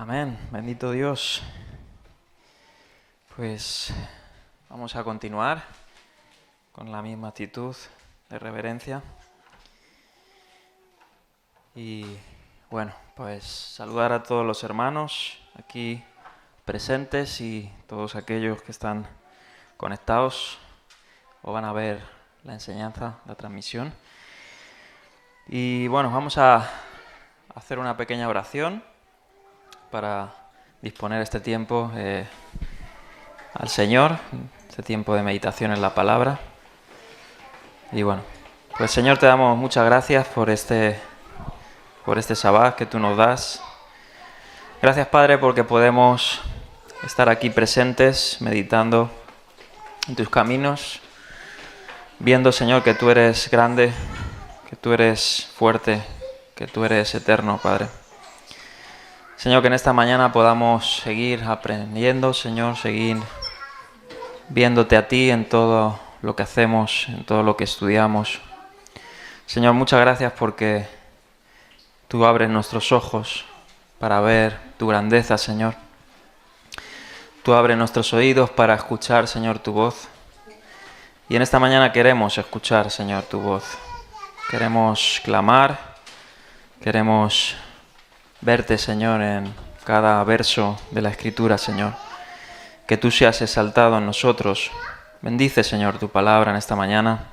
Amén, bendito Dios. Pues vamos a continuar con la misma actitud de reverencia. Y bueno, pues saludar a todos los hermanos aquí presentes y todos aquellos que están conectados o van a ver la enseñanza, la transmisión. Y bueno, vamos a hacer una pequeña oración para disponer este tiempo al Señor, este tiempo de meditación en la palabra. Y bueno, pues Señor, te damos muchas gracias por este Sabbat que tú nos das. Gracias, Padre, porque podemos estar aquí presentes, meditando en tus caminos, viendo, Señor, que tú eres grande, que tú eres fuerte, que tú eres eterno, Padre. Señor, que en esta mañana podamos seguir aprendiendo, Señor, seguir viéndote a ti en todo lo que hacemos, en todo lo que estudiamos. Señor, muchas gracias porque tú abres nuestros ojos para ver tu grandeza, Señor. Tú abres nuestros oídos para escuchar, Señor, tu voz. Y en esta mañana queremos escuchar, Señor, tu voz. Queremos clamar, queremos verte, Señor, en cada verso de la Escritura, Señor. Que tú seas exaltado en nosotros. Bendice, Señor, tu palabra en esta mañana.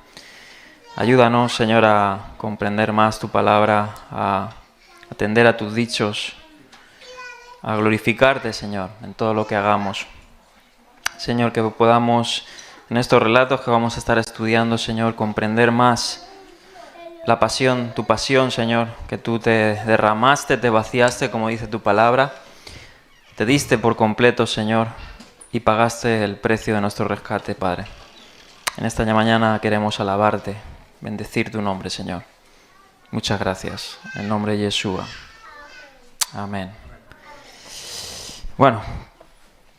Ayúdanos, Señor, a comprender más tu palabra, a atender a tus dichos, a glorificarte, Señor, en todo lo que hagamos. Señor, que podamos, en estos relatos que vamos a estar estudiando, Señor, comprender más la pasión, tu pasión, Señor, que tú te derramaste, te vaciaste, como dice tu palabra, te diste por completo, Señor, y pagaste el precio de nuestro rescate, Padre. En esta mañana queremos alabarte, bendecir tu nombre, Señor. Muchas gracias. En el nombre de Yeshua. Amén. Bueno,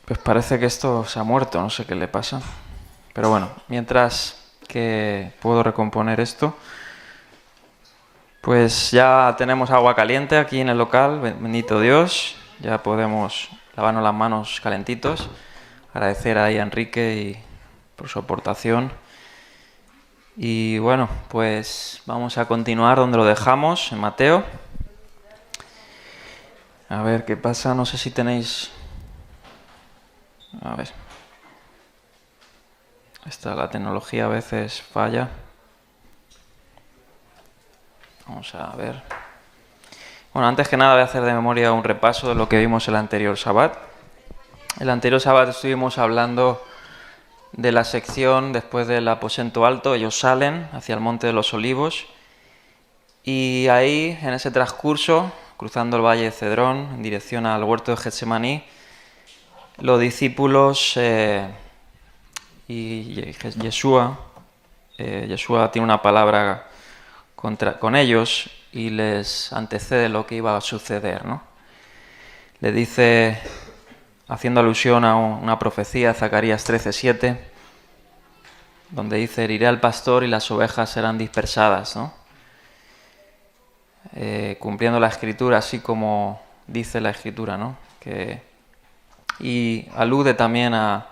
pues parece que esto se ha muerto, no sé qué le pasa. Pero bueno, mientras que puedo recomponer esto, pues ya tenemos agua caliente aquí en el local, bendito Dios. Ya podemos lavarnos las manos calentitos. Agradecer ahí a Enrique por su aportación. Y bueno, pues vamos a continuar donde lo dejamos, en Mateo. A ver qué pasa, no sé si tenéis... A ver. La tecnología a veces falla. Vamos a ver. Bueno, antes que nada voy a hacer de memoria un repaso de lo que vimos el anterior Sabbat. El anterior Sabbat estuvimos hablando de la sección después del aposento alto. Ellos salen hacia el Monte de los Olivos y ahí, en ese transcurso, cruzando el valle de Cedrón en dirección al huerto de Getsemaní, los discípulos y Yeshua tiene una palabra con ellos y les antecede lo que iba a suceder, ¿no? Le dice, haciendo alusión a una profecía, Zacarías 13:7, donde dice, heriré al pastor y las ovejas serán dispersadas, ¿no? Cumpliendo la Escritura, así como dice la Escritura, ¿no? Y alude también a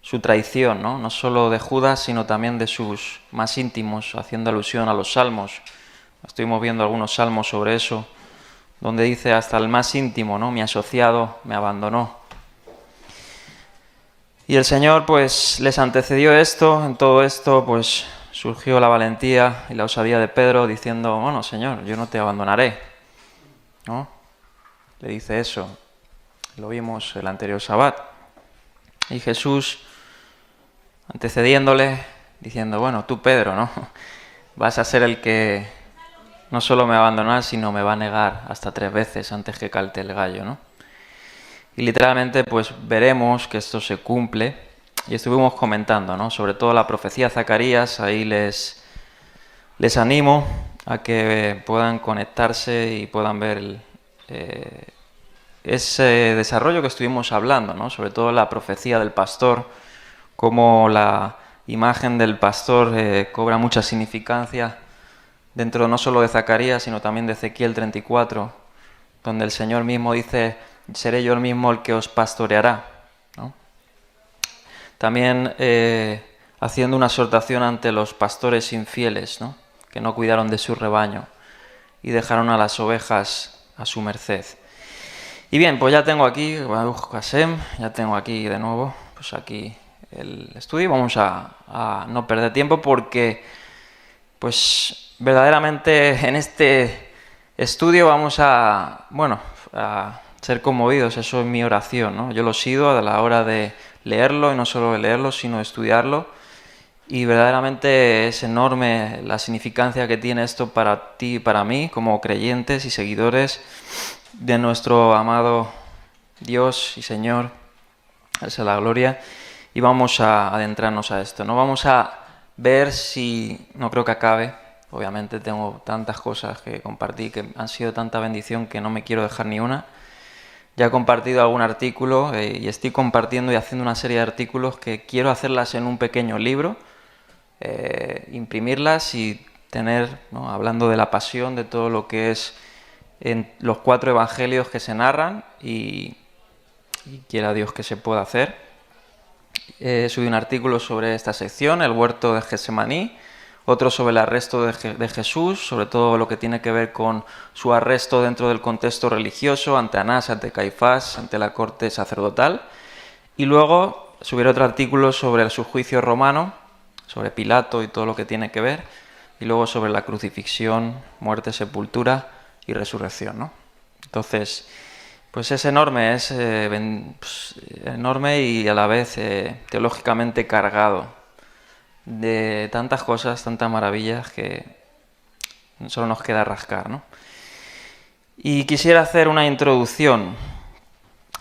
su traición, ¿no? No solo de Judas, sino también de sus más íntimos, haciendo alusión a los salmos. Estuvimos viendo algunos salmos sobre eso, donde dice hasta el más íntimo, ¿no? Mi asociado me abandonó. Y el Señor, pues, les antecedió esto. En todo esto, pues, surgió la valentía y la osadía de Pedro, diciendo, bueno, Señor, yo no te abandonaré, ¿no? Le dice eso. Lo vimos el anterior Sabbat. Y Jesús, antecediéndole, diciendo, bueno, tú, Pedro, ¿no? Vas a ser el que no solo me va a abandonar, sino me va a negar hasta 3 veces antes que cante el gallo, ¿no? Y literalmente, pues, veremos que esto se cumple. Y estuvimos comentando, ¿no? Sobre todo la profecía de Zacarías. Ahí les animo a que puedan conectarse y puedan ver ese desarrollo que estuvimos hablando, ¿no? Sobre todo la profecía del pastor, cómo la imagen del pastor cobra mucha significancia dentro no solo de Zacarías, sino también de Ezequiel 34, donde el Señor mismo dice, seré yo el mismo el que os pastoreará, ¿no? También haciendo una exhortación ante los pastores infieles, ¿no? Que no cuidaron de su rebaño y dejaron a las ovejas a su merced. Y bien, pues ya tengo aquí, Baruch Hashem, ya tengo aquí de nuevo, pues aquí el estudio. Vamos a no perder tiempo porque, pues verdaderamente en este estudio vamos a ser conmovidos. Eso es mi oración, ¿no? Yo lo he sido a la hora de leerlo, y no solo de leerlo, sino de estudiarlo. Y verdaderamente es enorme la significancia que tiene esto para ti y para mí, como creyentes y seguidores de nuestro amado Dios y Señor. Esa es la gloria. Y vamos a adentrarnos a esto, ¿no? Vamos a ver si... No creo que acabe. Obviamente tengo tantas cosas que compartí que han sido tanta bendición que no me quiero dejar ni una. Ya he compartido algún artículo y estoy compartiendo y haciendo una serie de artículos que quiero hacerlas en un pequeño libro, imprimirlas y tener, ¿no? Hablando de la pasión, de todo lo que es en los 4 evangelios que se narran y quiera Dios que se pueda hacer. Subí un artículo sobre esta sección, el huerto de Getsemaní, otro sobre el arresto de Jesús, sobre todo lo que tiene que ver con su arresto dentro del contexto religioso, ante Anás, ante Caifás, ante la corte sacerdotal. Y luego subiré otro artículo sobre su juicio romano, sobre Pilato y todo lo que tiene que ver, y luego sobre la crucifixión, muerte, sepultura y resurrección, ¿no? Entonces, pues es enorme, enorme y a la vez teológicamente cargado de tantas cosas, tantas maravillas que solo nos queda rascar, ¿no? Y quisiera hacer una introducción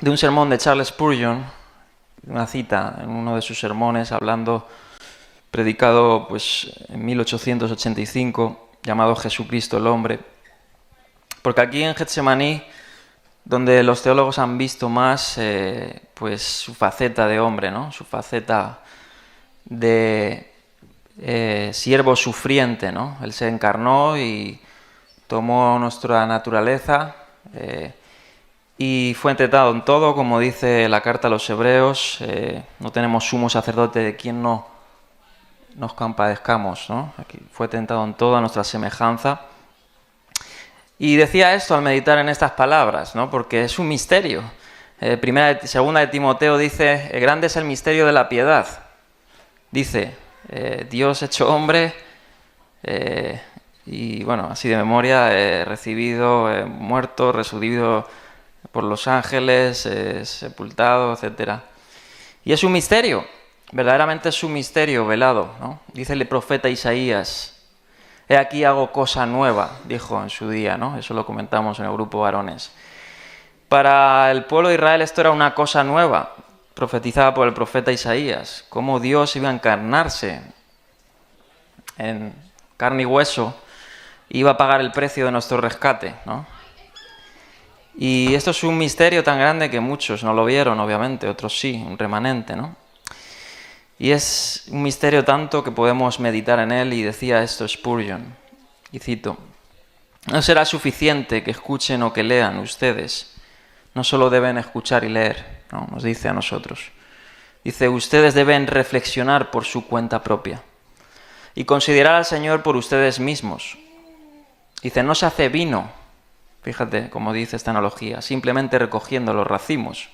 de un sermón de Charles Spurgeon, una cita en uno de sus sermones predicado pues en 1885, llamado Jesucristo el hombre. Porque aquí en Getsemaní, donde los teólogos han visto más pues su faceta de hombre, ¿no? Su faceta de siervo sufriente, ¿no? Él se encarnó y tomó nuestra naturaleza y fue tentado en todo, como dice la carta a los Hebreos. No tenemos sumo sacerdote de quien no nos compadezcamos, ¿no? Aquí fue tentado en todo a nuestra semejanza. Y decía esto al meditar en estas palabras, ¿no? Porque es un misterio. Segunda de Timoteo dice: grande es el misterio de la piedad. Dice, Dios hecho hombre, y bueno, así de memoria, recibido, muerto, resucitado por los ángeles, sepultado, etc. Y es un misterio, verdaderamente es un misterio velado, ¿no? Dice el profeta Isaías: he aquí hago cosa nueva, dijo en su día, ¿no? Eso lo comentamos en el grupo varones. Para el pueblo de Israel esto era una cosa nueva, profetizada por el profeta Isaías, cómo Dios iba a encarnarse en carne y hueso, iba a pagar el precio de nuestro rescate, ¿no? Y esto es un misterio tan grande que muchos no lo vieron, obviamente, otros sí, un remanente, ¿no? Y es un misterio tanto que podemos meditar en él, y decía esto Spurgeon, y cito: no será suficiente que escuchen o que lean ustedes, no solo deben escuchar y leer, ¿no? Nos dice a nosotros. Dice: ustedes deben reflexionar por su cuenta propia y considerar al Señor por ustedes mismos. Dice: no se hace vino, fíjate cómo dice esta analogía, simplemente recogiendo los racimos.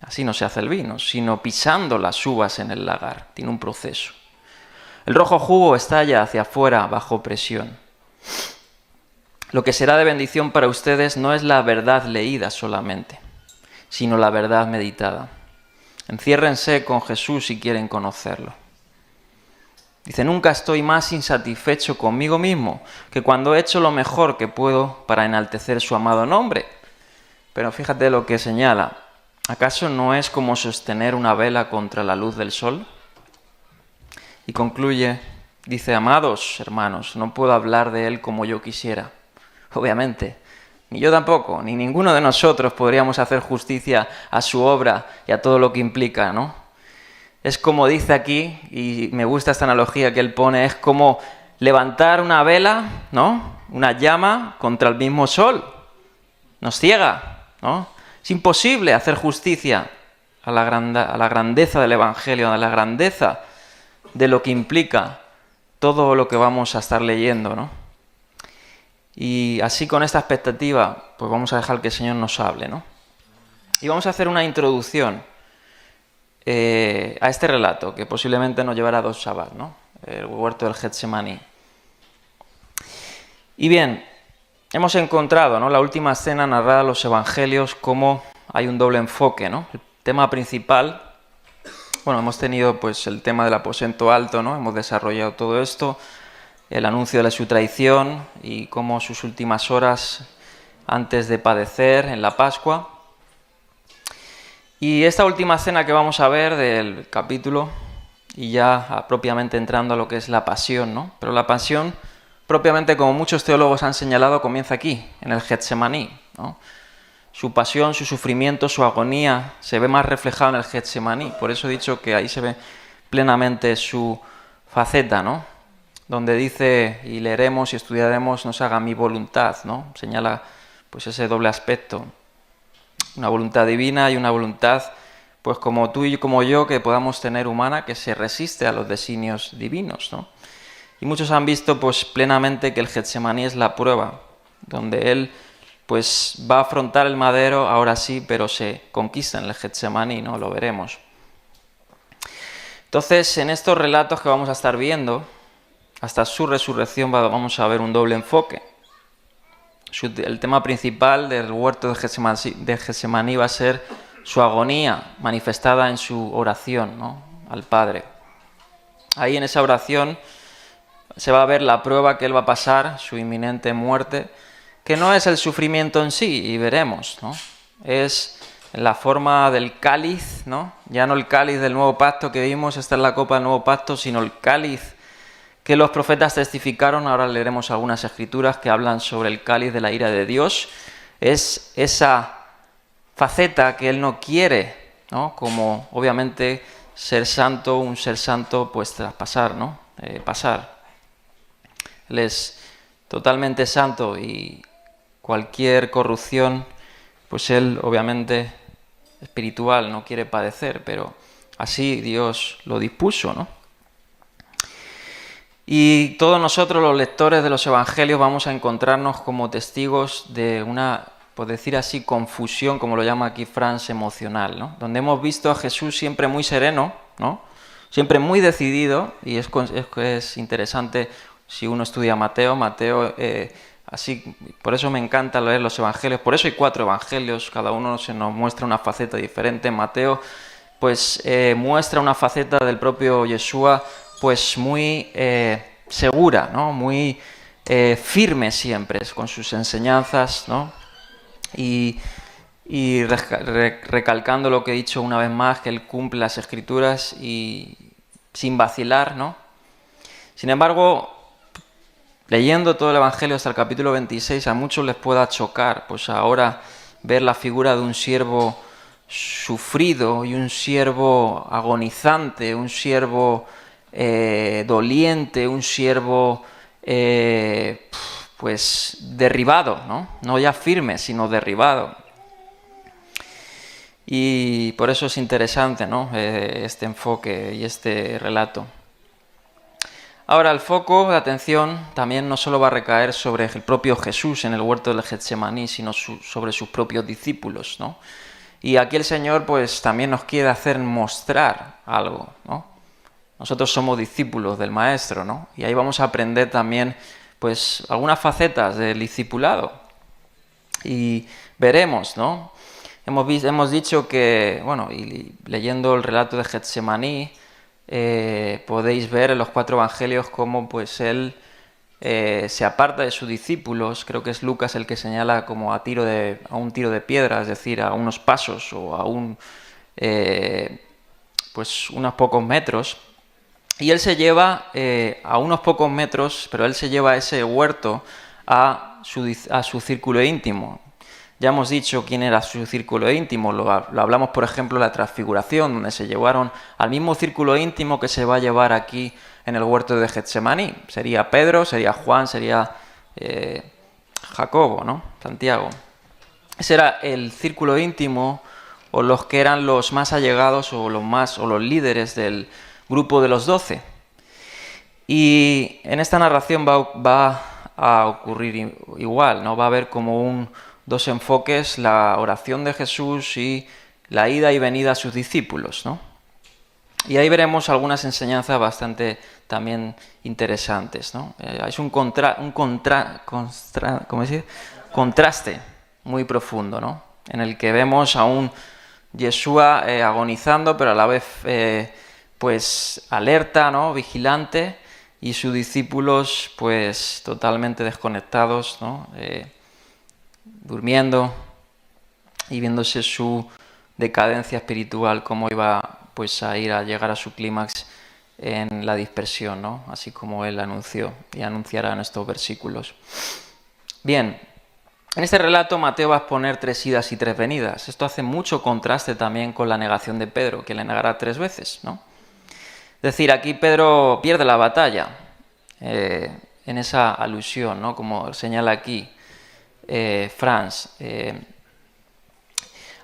Así no se hace el vino, sino pisando las uvas en el lagar. Tiene un proceso. El rojo jugo estalla hacia afuera bajo presión. Lo que será de bendición para ustedes no es la verdad leída solamente, sino la verdad meditada. Enciérrense con Jesús si quieren conocerlo. Dice: nunca estoy más insatisfecho conmigo mismo que cuando he hecho lo mejor que puedo para enaltecer su amado nombre. Pero fíjate lo que señala: ¿acaso no es como sostener una vela contra la luz del sol? Y concluye, dice: amados hermanos, no puedo hablar de él como yo quisiera. Obviamente, ni yo tampoco, ni ninguno de nosotros podríamos hacer justicia a su obra y a todo lo que implica, ¿no? Es como dice aquí, y me gusta esta analogía que él pone, es como levantar una vela, ¿no? Una llama contra el mismo sol. Nos ciega, ¿no? Es imposible hacer justicia a la grandeza del Evangelio, a la grandeza de lo que implica todo lo que vamos a estar leyendo, ¿no? Y así con esta expectativa, pues vamos a dejar que el Señor nos hable, ¿no? Y vamos a hacer una introducción a este relato, que posiblemente nos llevará 2 Shabbat, ¿no? El huerto del Getsemaní. Y bien, hemos encontrado, ¿no?, la última escena narrada en los Evangelios, cómo hay un doble enfoque, ¿no? El tema principal, bueno, hemos tenido pues el tema del aposento alto, ¿no? Hemos desarrollado todo esto, el anuncio de su traición y cómo sus últimas horas antes de padecer en la Pascua. Y esta última escena que vamos a ver del capítulo, y ya propiamente entrando a lo que es la pasión, ¿no? Pero la pasión, propiamente, como muchos teólogos han señalado, comienza aquí, en el Getsemaní, ¿no? Su pasión, su sufrimiento, su agonía se ve más reflejado en el Getsemaní. Por eso he dicho que ahí se ve plenamente su faceta, ¿no? Donde dice, y leeremos y estudiaremos, no se haga mi voluntad, ¿no? Señala pues ese doble aspecto. Una voluntad divina y una voluntad, pues como tú y como yo, que podamos tener humana, que se resiste a los designios divinos, ¿no? Y muchos han visto pues plenamente que el Getsemaní es la prueba, donde él pues va a afrontar el madero, ahora sí, pero se conquista en el Getsemaní, ¿no? Lo veremos. Entonces, en estos relatos que vamos a estar viendo, hasta su resurrección vamos a ver un doble enfoque. El tema principal del huerto de Getsemaní va a ser su agonía manifestada en su oración, ¿no?, al Padre. Ahí en esa oración se va a ver la prueba que él va a pasar, su inminente muerte, que no es el sufrimiento en sí, y veremos, ¿no? Es en la forma del cáliz, ¿no? Ya no el cáliz del nuevo pacto que vimos, esta es la copa del nuevo pacto, sino el cáliz que los profetas testificaron. Ahora leeremos algunas escrituras que hablan sobre el cáliz de la ira de Dios. Es esa faceta que él no quiere, ¿no? Como obviamente ser santo, un ser santo, pues traspasar, ¿no? Pasar. Él es totalmente santo y cualquier corrupción, pues él obviamente espiritual no quiere padecer, pero así Dios lo dispuso, ¿no? Y todos nosotros, los lectores de los Evangelios, vamos a encontrarnos como testigos de una, por decir así, confusión, como lo llama aquí Franz, emocional, ¿no? Donde hemos visto a Jesús siempre muy sereno, ¿no? Siempre muy decidido, y es interesante si uno estudia Mateo, así, por eso me encanta leer los Evangelios, por eso hay 4 Evangelios, cada uno se nos muestra una faceta diferente. Mateo pues muestra una faceta del propio Yeshua pues muy segura, ¿no? Muy firme siempre con sus enseñanzas, ¿no? Y recalcando lo que he dicho una vez más, que él cumple las Escrituras y sin vacilar, ¿no? Sin embargo, leyendo todo el Evangelio hasta el capítulo 26, a muchos les pueda chocar, pues ahora ver la figura de un siervo sufrido y un siervo agonizante, un siervo doliente, un siervo pues derribado, ¿no? No ya firme, sino derribado. Y por eso es interesante, ¿no? Este enfoque y este relato. Ahora, el foco de atención también no solo va a recaer sobre el propio Jesús en el huerto del Getsemaní, sino sobre sus propios discípulos, ¿no? Y aquí el Señor pues también nos quiere hacer mostrar algo, ¿no? Nosotros somos discípulos del Maestro, ¿no? Y ahí vamos a aprender también pues algunas facetas del discipulado. Y veremos, ¿no? Hemos dicho que, bueno, y leyendo el relato de Getsemaní, podéis ver en los 4 evangelios cómo pues él se aparta de sus discípulos. Creo que es Lucas el que señala como a un tiro de piedra, es decir, a unos pasos o a pues unos pocos metros. Y él se lleva a unos pocos metros, pero él se lleva a ese huerto a su círculo íntimo. Ya hemos dicho quién era su círculo íntimo, lo hablamos por ejemplo en la transfiguración, donde se llevaron al mismo círculo íntimo que se va a llevar aquí en el huerto de Getsemaní. Sería Pedro, sería Juan, sería Jacobo, ¿no? Santiago. Ese era el círculo íntimo, o los que eran los más allegados o los líderes del grupo de los 12. Y en esta narración va a ocurrir igual, ¿no? Va a haber como dos enfoques: la oración de Jesús y la ida y venida a sus discípulos, ¿no? Y ahí veremos algunas enseñanzas bastante también interesantes, ¿no? Es un contraste muy profundo, ¿no? En el que vemos a un Yeshua agonizando, pero a la vez pues alerta, ¿no? Vigilante, y sus discípulos pues totalmente desconectados, ¿no? Durmiendo y viéndose su decadencia espiritual, cómo iba pues a llegar a su clímax en la dispersión, ¿no? Así como él anunció y anunciará en estos versículos. Bien, en este relato Mateo va a exponer 3 idas y 3 venidas. Esto hace mucho contraste también con la negación de Pedro, que le negará 3 veces, ¿no? Es decir, aquí Pedro pierde la batalla en esa alusión, ¿no? Como señala aquí Franz.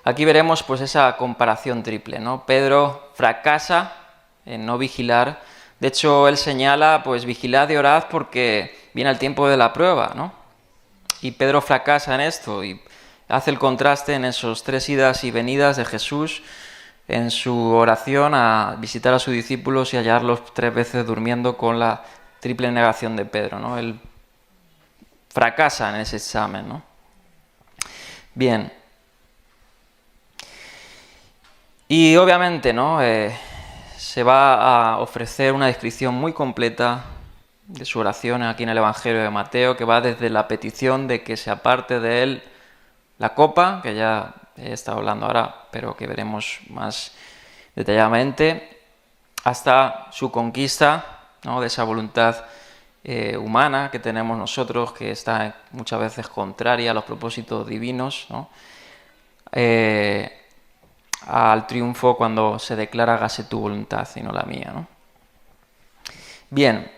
Aquí veremos pues esa comparación triple, ¿no? Pedro fracasa en no vigilar. De hecho, él señala, pues vigilad y orad porque viene el tiempo de la prueba, ¿no? Y Pedro fracasa en esto y hace el contraste en esos 3 idas y venidas de Jesús en su oración a visitar a sus discípulos y hallarlos 3 veces durmiendo, con la triple negación de Pedro, ¿no? Él fracasa en ese examen, ¿no? Bien. Y obviamente, ¿no? Se va a ofrecer una descripción muy completa de su oración aquí en el Evangelio de Mateo, que va desde la petición de que se aparte de él la copa, que ya he estado hablando ahora, pero que veremos más detalladamente, hasta su conquista, ¿no? De esa voluntad humana que tenemos nosotros, que está muchas veces contraria a los propósitos divinos, ¿no? Al triunfo cuando se declara hágase tu voluntad y no la mía, ¿no? Bien.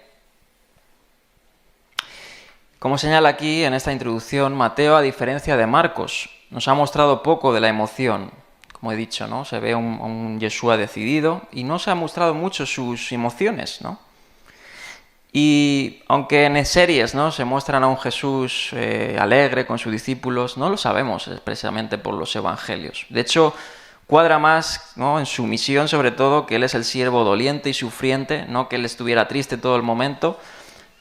Como señala aquí en esta introducción, Mateo, a diferencia de Marcos, nos ha mostrado poco de la emoción. Como he dicho, ¿no? Se ve un Yeshua decidido y no se ha mostrado mucho sus emociones, ¿no? Y aunque en series, ¿no? Se muestran a un Jesús alegre con sus discípulos, no lo sabemos expresamente por los evangelios. De hecho, cuadra más, ¿no? En su misión, sobre todo, que él es el siervo doliente y sufriente, no que él estuviera triste todo el momento,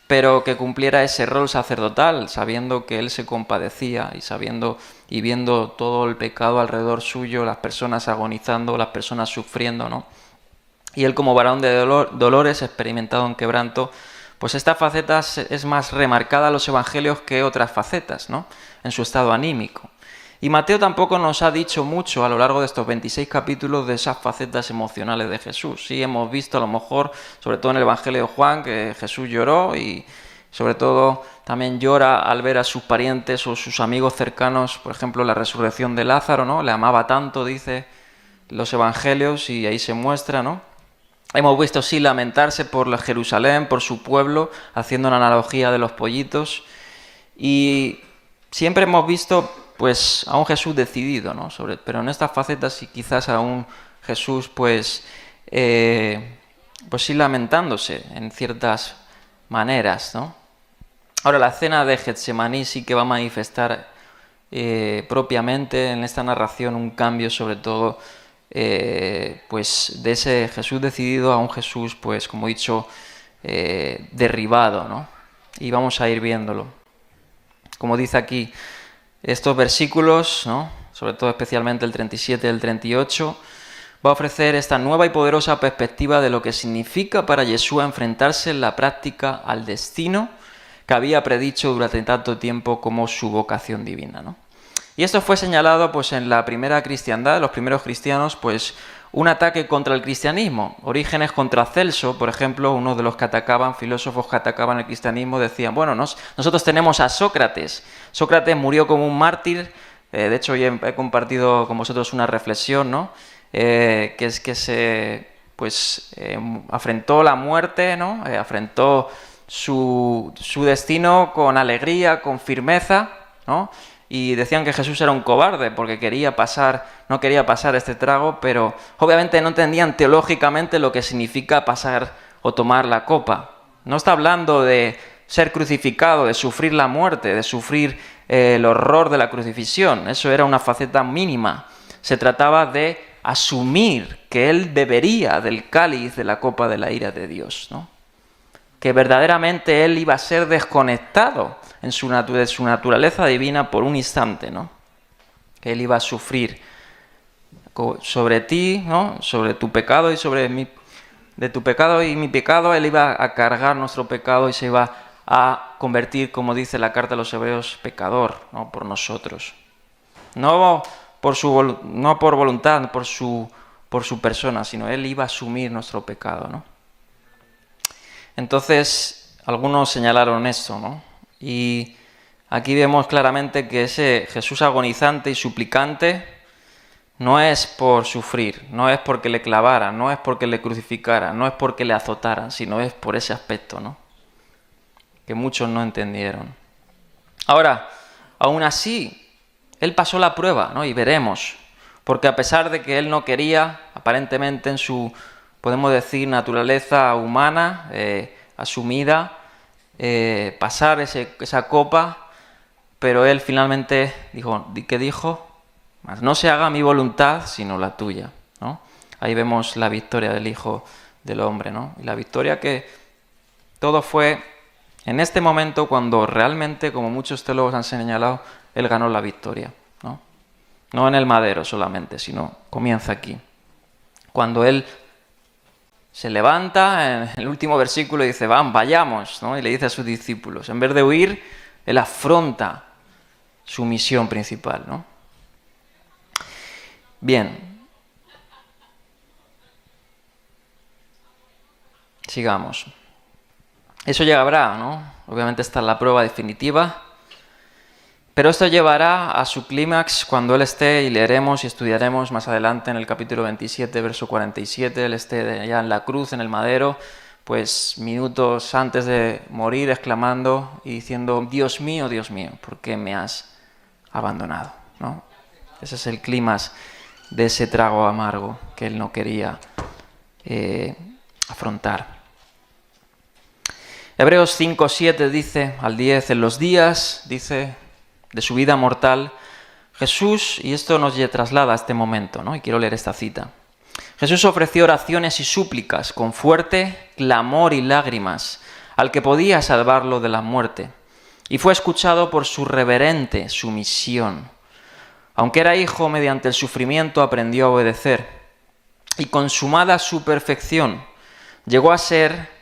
pero que cumpliera ese rol sacerdotal, sabiendo que él se compadecía y viendo todo el pecado alrededor suyo, las personas agonizando, las personas sufriendo, ¿no? Y él, como varón de dolores, experimentado en quebranto, pues esta faceta es más remarcada en los evangelios que otras facetas, ¿no? En su estado anímico. Y Mateo tampoco nos ha dicho mucho a lo largo de estos 26 capítulos de esas facetas emocionales de Jesús. Sí hemos visto a lo mejor, sobre todo en el Evangelio de Juan, que Jesús lloró y sobre todo también llora al ver a sus parientes o sus amigos cercanos, por ejemplo, la resurrección de Lázaro, ¿no? Le amaba tanto, dice los evangelios, y ahí se muestra, ¿no? Hemos visto sí lamentarse por Jerusalén, por su pueblo, haciendo una analogía de los pollitos, y siempre hemos visto pues a un Jesús decidido, ¿no? Pero en estas facetas sí, quizás a un Jesús pues sí lamentándose en ciertas maneras, ¿no? Ahora, la escena de Getsemaní sí que va a manifestar propiamente en esta narración un cambio, sobre todo pues de ese Jesús decidido a un Jesús, pues como he dicho, derribado, ¿no? Y vamos a ir viéndolo. Como dice aquí, estos versículos, ¿no? Sobre todo especialmente el 37 y el 38, va a ofrecer esta nueva y poderosa perspectiva de lo que significa para Yeshua enfrentarse en la práctica al destino que había predicho durante tanto tiempo como su vocación divina, ¿no? Y esto fue señalado pues en la primera cristiandad, los primeros cristianos, pues un ataque contra el cristianismo. Orígenes contra Celso, por ejemplo, uno de los que atacaban, filósofos que atacaban el cristianismo, decían, bueno, nosotros tenemos a Sócrates. Sócrates murió como un mártir. De hecho, hoy he compartido con vosotros una reflexión, ¿no? Que es que se afrentó la muerte, ¿no? Afrentó su destino con alegría, con firmeza, ¿no? y decían que Jesús era un cobarde porque no quería pasar este trago, pero obviamente no entendían teológicamente lo que significa pasar o tomar la copa. No está hablando de ser crucificado, de sufrir la muerte, de sufrir el horror de la crucifixión. Eso era una faceta mínima. Se trataba de asumir que él bebería del cáliz de la copa de la ira de Dios, ¿no? Que verdaderamente él iba a ser desconectado de su naturaleza divina por un instante, ¿no? Que él iba a sufrir sobre ti, ¿no? Sobre tu pecado y de tu pecado y mi pecado, él iba a cargar nuestro pecado y se iba a convertir, como dice la carta a los Hebreos, pecador, ¿no? Por nosotros. No por voluntad, por su persona, sino él iba a asumir nuestro pecado, ¿no? Entonces, algunos señalaron esto, ¿no? Y aquí vemos claramente que ese Jesús agonizante y suplicante no es por sufrir, no es porque le clavaran, no es porque le crucificaran, no es porque le azotaran, sino es por ese aspecto, ¿no? Que muchos no entendieron. Ahora, aún así, él pasó la prueba, ¿no? Y veremos, porque a pesar de que él no quería, aparentemente en su, podemos decir, naturaleza humana, asumida, pasar esa copa, pero él finalmente dijo, ¿qué dijo? Mas no se haga mi voluntad, sino la tuya, ¿no? Ahí vemos la victoria del Hijo del Hombre, ¿no? Y la victoria que todo fue en este momento cuando realmente, como muchos teólogos han señalado, él ganó la victoria, ¿no? No en el madero solamente, sino comienza aquí. Cuando él se levanta en el último versículo y dice, vayamos, ¿no? Y le dice a sus discípulos, en vez de huir, él afronta su misión principal, ¿no? Bien. Sigamos. Eso llegará, ¿no? Obviamente esta es la prueba definitiva, pero esto llevará a su clímax cuando él esté, y leeremos y estudiaremos más adelante en el capítulo 27, verso 47, él esté ya en la cruz, en el madero, pues minutos antes de morir, exclamando y diciendo, Dios mío, ¿por qué me has abandonado?, ¿no? Ese es el clímax de ese trago amargo que él no quería afrontar. Hebreos 5, 7 dice, al 10, en los días, dice, de su vida mortal, Jesús, y esto nos traslada a este momento, ¿no? Y quiero leer esta cita. Jesús ofreció oraciones y súplicas con fuerte clamor y lágrimas al que podía salvarlo de la muerte, y fue escuchado por su reverente sumisión. Aunque era hijo, mediante el sufrimiento aprendió a obedecer, y consumada su perfección, llegó a ser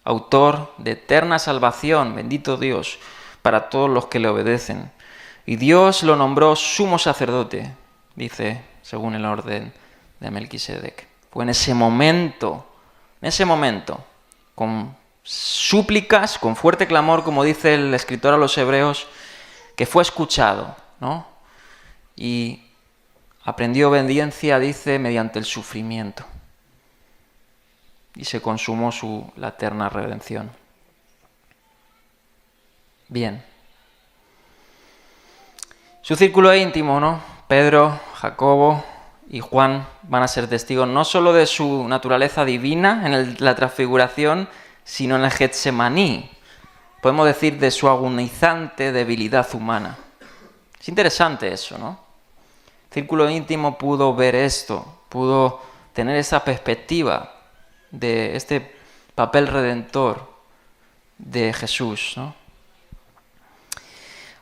autor de eterna salvación, bendito Dios, para todos los que le obedecen. Y Dios lo nombró sumo sacerdote, dice, según el orden de Melquisedec. Fue en ese momento, con súplicas, con fuerte clamor, como dice el escritor a los Hebreos, que fue escuchado, ¿no? Y aprendió obediencia, dice, mediante el sufrimiento. Y se consumó la eterna redención. Bien. Su círculo íntimo, ¿no? Pedro, Jacobo y Juan van a ser testigos no solo de su naturaleza divina en la transfiguración, sino en el Getsemaní. Podemos decir de su agonizante debilidad humana. Es interesante eso, ¿no? El círculo íntimo pudo ver esto, pudo tener esa perspectiva de este papel redentor de Jesús, ¿no?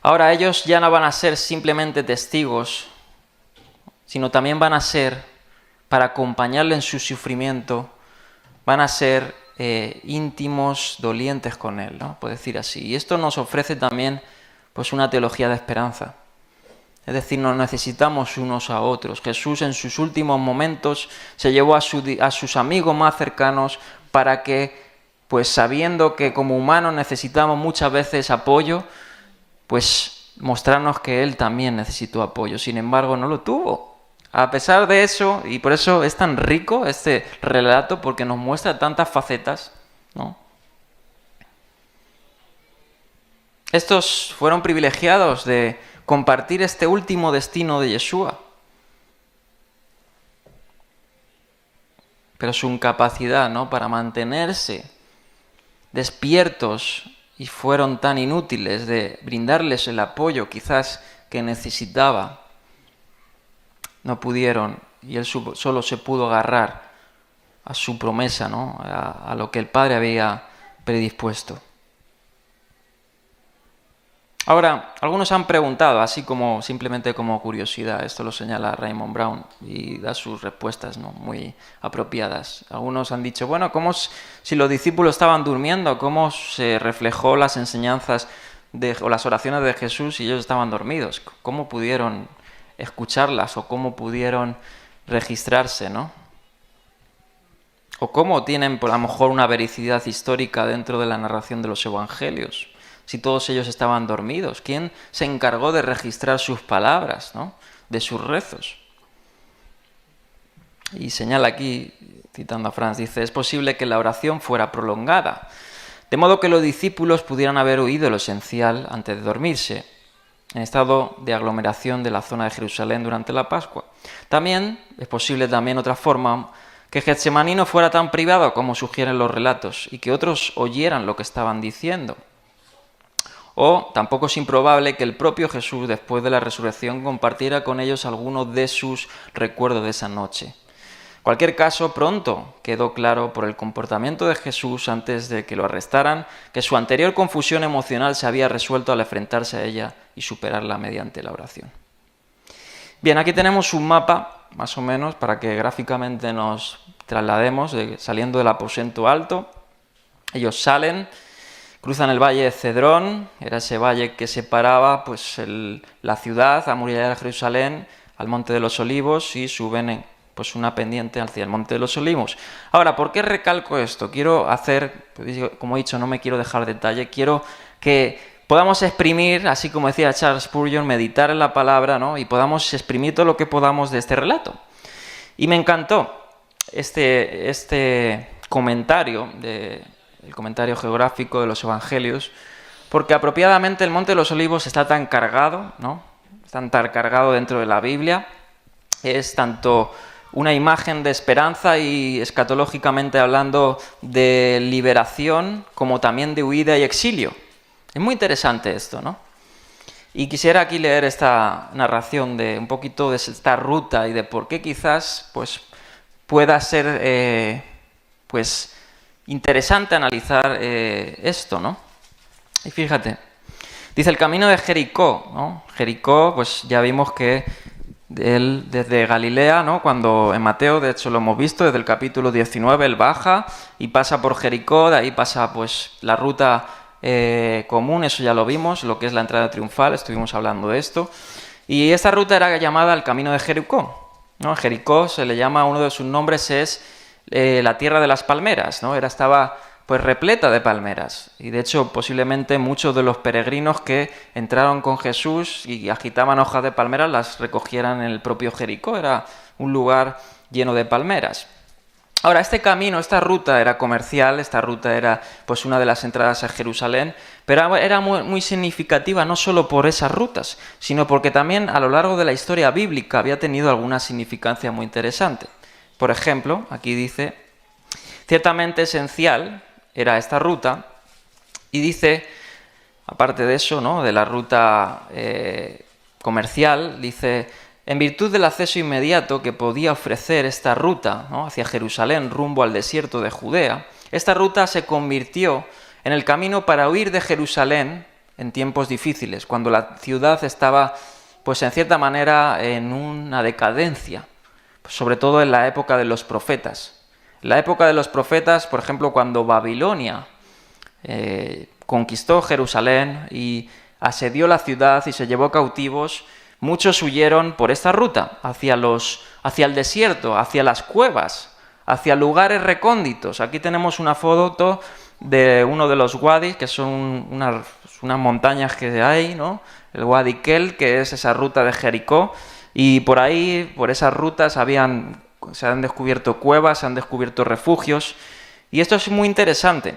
Ahora ellos ya no van a ser simplemente testigos, sino también van a ser, para acompañarle en su sufrimiento, van a ser íntimos, dolientes con él, ¿no? Puedo decir así. Y esto nos ofrece también pues una teología de esperanza. Es decir, nos necesitamos unos a otros. Jesús en sus últimos momentos se llevó a sus amigos más cercanos para que, pues sabiendo que como humanos necesitamos muchas veces apoyo, pues mostrarnos que él también necesitó apoyo. Sin embargo, no lo tuvo. A pesar de eso, y por eso es tan rico este relato, porque nos muestra tantas facetas, ¿no? Estos fueron privilegiados de compartir este último destino de Yeshua. Pero su incapacidad, ¿no?, para mantenerse despiertos, y fueron tan inútiles de brindarles el apoyo quizás que necesitaba, no pudieron, y él solo se pudo agarrar a su promesa, ¿no?, a lo que el Padre había predispuesto. Ahora, algunos han preguntado, así como simplemente como curiosidad, esto lo señala Raymond Brown y da sus respuestas, ¿no?, muy apropiadas. Algunos han dicho, bueno, ¿cómo si los discípulos estaban durmiendo, cómo se reflejó las enseñanzas o las oraciones de Jesús si ellos estaban dormidos? ¿Cómo pudieron escucharlas o cómo pudieron registrarse, ¿no? O cómo tienen, por a lo mejor, una veracidad histórica dentro de la narración de los evangelios, si todos ellos estaban dormidos. ¿Quién se encargó de registrar sus palabras, ¿no?, de sus rezos? Y señala aquí, citando a Franz, dice, es posible que la oración fuera prolongada, de modo que los discípulos pudieran haber oído lo esencial antes de dormirse, en estado de aglomeración de la zona de Jerusalén durante la Pascua. También es posible otra forma, que Getsemaní no fuera tan privado como sugieren los relatos y que otros oyeran lo que estaban diciendo. O tampoco es improbable que el propio Jesús, después de la resurrección, compartiera con ellos algunos de sus recuerdos de esa noche. En cualquier caso, pronto quedó claro por el comportamiento de Jesús antes de que lo arrestaran que su anterior confusión emocional se había resuelto al enfrentarse a ella y superarla mediante la oración. Bien, aquí tenemos un mapa, más o menos, para que gráficamente nos traslademos, saliendo del aposento alto. Ellos salen, cruzan el valle de Cedrón, era ese valle que separaba pues, la ciudad amurallada de Jerusalén al Monte de los Olivos, y suben pues, una pendiente hacia el Monte de los Olivos. Ahora, ¿por qué recalco esto? Quiero hacer, como he dicho, no me quiero dejar detalle, quiero que podamos exprimir, así como decía Charles Spurgeon, meditar en la palabra, ¿no?, y podamos exprimir todo lo que podamos de este relato. Y me encantó este comentario, el comentario geográfico de los evangelios, porque apropiadamente el Monte de los Olivos está tan cargado, ¿no?, está tan cargado dentro de la Biblia, es tanto una imagen de esperanza y escatológicamente hablando de liberación, como también de huida y exilio. Es muy interesante esto, ¿no? Y quisiera aquí leer esta narración de un poquito de esta ruta y de por qué quizás pues, pueda ser pues, interesante analizar esto, ¿no? Y fíjate, dice el camino de Jericó, ¿no? Jericó, pues ya vimos que él desde Galilea, ¿no?, cuando en Mateo, de hecho lo hemos visto, desde el capítulo 19, él baja y pasa por Jericó, de ahí pasa pues la ruta común, eso ya lo vimos, lo que es la entrada triunfal, estuvimos hablando de esto. Y esta ruta era llamada el camino de Jericó, ¿no? Jericó se le llama, uno de sus nombres es la tierra de las palmeras, ¿no? Estaba pues repleta de palmeras. Y de hecho, posiblemente muchos de los peregrinos que entraron con Jesús y agitaban hojas de palmeras las recogieran en el propio Jericó. Era un lugar lleno de palmeras. Ahora, este camino, esta ruta era comercial, esta ruta era pues una de las entradas a Jerusalén, pero era muy significativa no solo por esas rutas, sino porque también a lo largo de la historia bíblica había tenido alguna significancia muy interesante. Por ejemplo, aquí dice, ciertamente esencial era esta ruta, y dice, aparte de eso, ¿no?, de la ruta comercial, dice, en virtud del acceso inmediato que podía ofrecer esta ruta, ¿no?, hacia Jerusalén rumbo al desierto de Judea, esta ruta se convirtió en el camino para huir de Jerusalén en tiempos difíciles, cuando la ciudad estaba, pues en cierta manera, en una decadencia, pues, sobre todo en la época de los profetas. En la época de los profetas, por ejemplo, cuando Babilonia conquistó Jerusalén y asedió la ciudad y se llevó cautivos, muchos huyeron por esta ruta, hacia el desierto, hacia las cuevas, hacia lugares recónditos. Aquí tenemos una foto de uno de los wadis, que son unas montañas que hay, ¿no? El Wadi Kel, que es esa ruta de Jericó, y por ahí, por esas rutas, se han descubierto cuevas, se han descubierto refugios, y esto es muy interesante.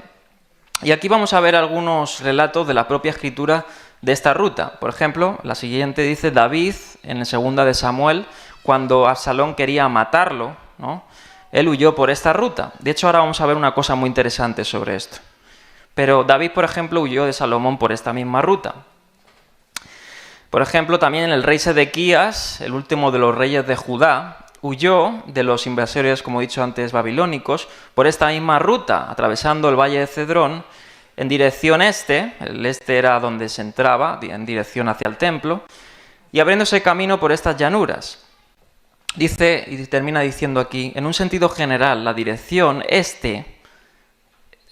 Y aquí vamos a ver algunos relatos de la propia Escritura de esta ruta. Por ejemplo, la siguiente dice David, en el 2 de Samuel, cuando Absalón quería matarlo, ¿no? Él huyó por esta ruta. De hecho, ahora vamos a ver una cosa muy interesante sobre esto. Pero David, por ejemplo, huyó de Salomón por esta misma ruta. Por ejemplo, también el rey Sedequías, el último de los reyes de Judá, huyó de los invasores, como he dicho antes, babilónicos, por esta misma ruta, atravesando el valle de Cedrón, en dirección este, el este era donde se entraba, en dirección hacia el templo, y abriéndose camino por estas llanuras. Dice, y termina diciendo aquí, en un sentido general, la dirección este,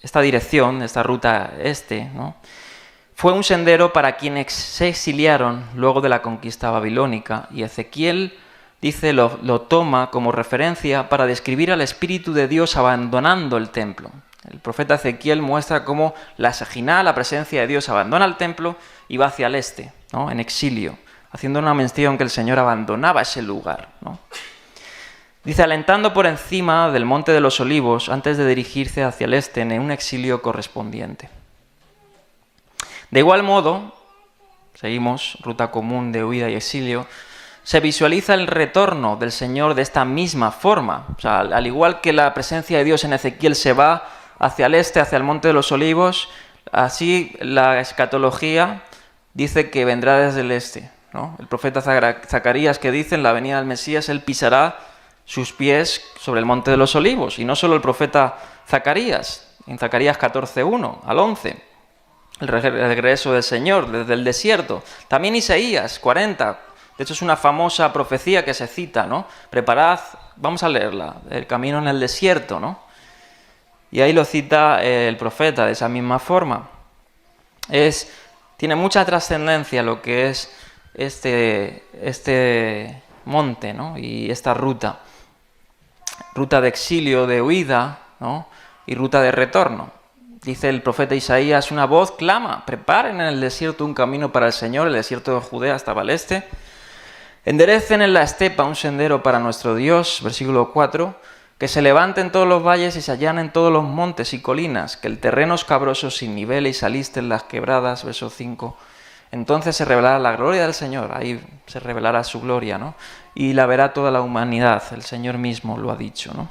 esta ruta este, ¿no?, fue un sendero para quienes se exiliaron luego de la conquista babilónica, y Ezequiel, dice, lo toma como referencia para describir al Espíritu de Dios abandonando el templo. El profeta Ezequiel muestra cómo la Shejinah, la presencia de Dios, abandona el templo y va hacia el este, ¿no?, en exilio, haciendo una mención que el Señor abandonaba ese lugar, ¿no? Dice, alentando por encima del Monte de los Olivos antes de dirigirse hacia el este en un exilio correspondiente. De igual modo, seguimos, ruta común de huida y exilio, se visualiza el retorno del Señor de esta misma forma. O sea, al igual que la presencia de Dios en Ezequiel se va hacia el este, hacia el Monte de los Olivos, así la escatología dice que vendrá desde el este, ¿no? El profeta Zacarías, que dice en la venida del Mesías, él pisará sus pies sobre el Monte de los Olivos. Y no solo el profeta Zacarías, en Zacarías 14:1 al 11, el regreso del Señor desde el desierto. También Isaías 40, de hecho es una famosa profecía que se cita, ¿no? Preparad, vamos a leerla, el camino en el desierto, ¿no? Y ahí lo cita el profeta de esa misma forma. Tiene mucha trascendencia lo que es este monte, ¿no?, y esta ruta de exilio, de huida, ¿no?, y ruta de retorno. Dice el profeta Isaías, una voz clama, preparen en el desierto un camino para el Señor, el desierto de Judea hasta el este. Enderecen en la estepa un sendero para nuestro Dios, versículo 4, que se levanten todos los valles y se allanen todos los montes y colinas, que el terreno escabroso sin nivel y saliste en las quebradas, verso 5. Entonces se revelará la gloria del Señor, ahí se revelará su gloria, ¿no?, y la verá toda la humanidad, el Señor mismo lo ha dicho, ¿no?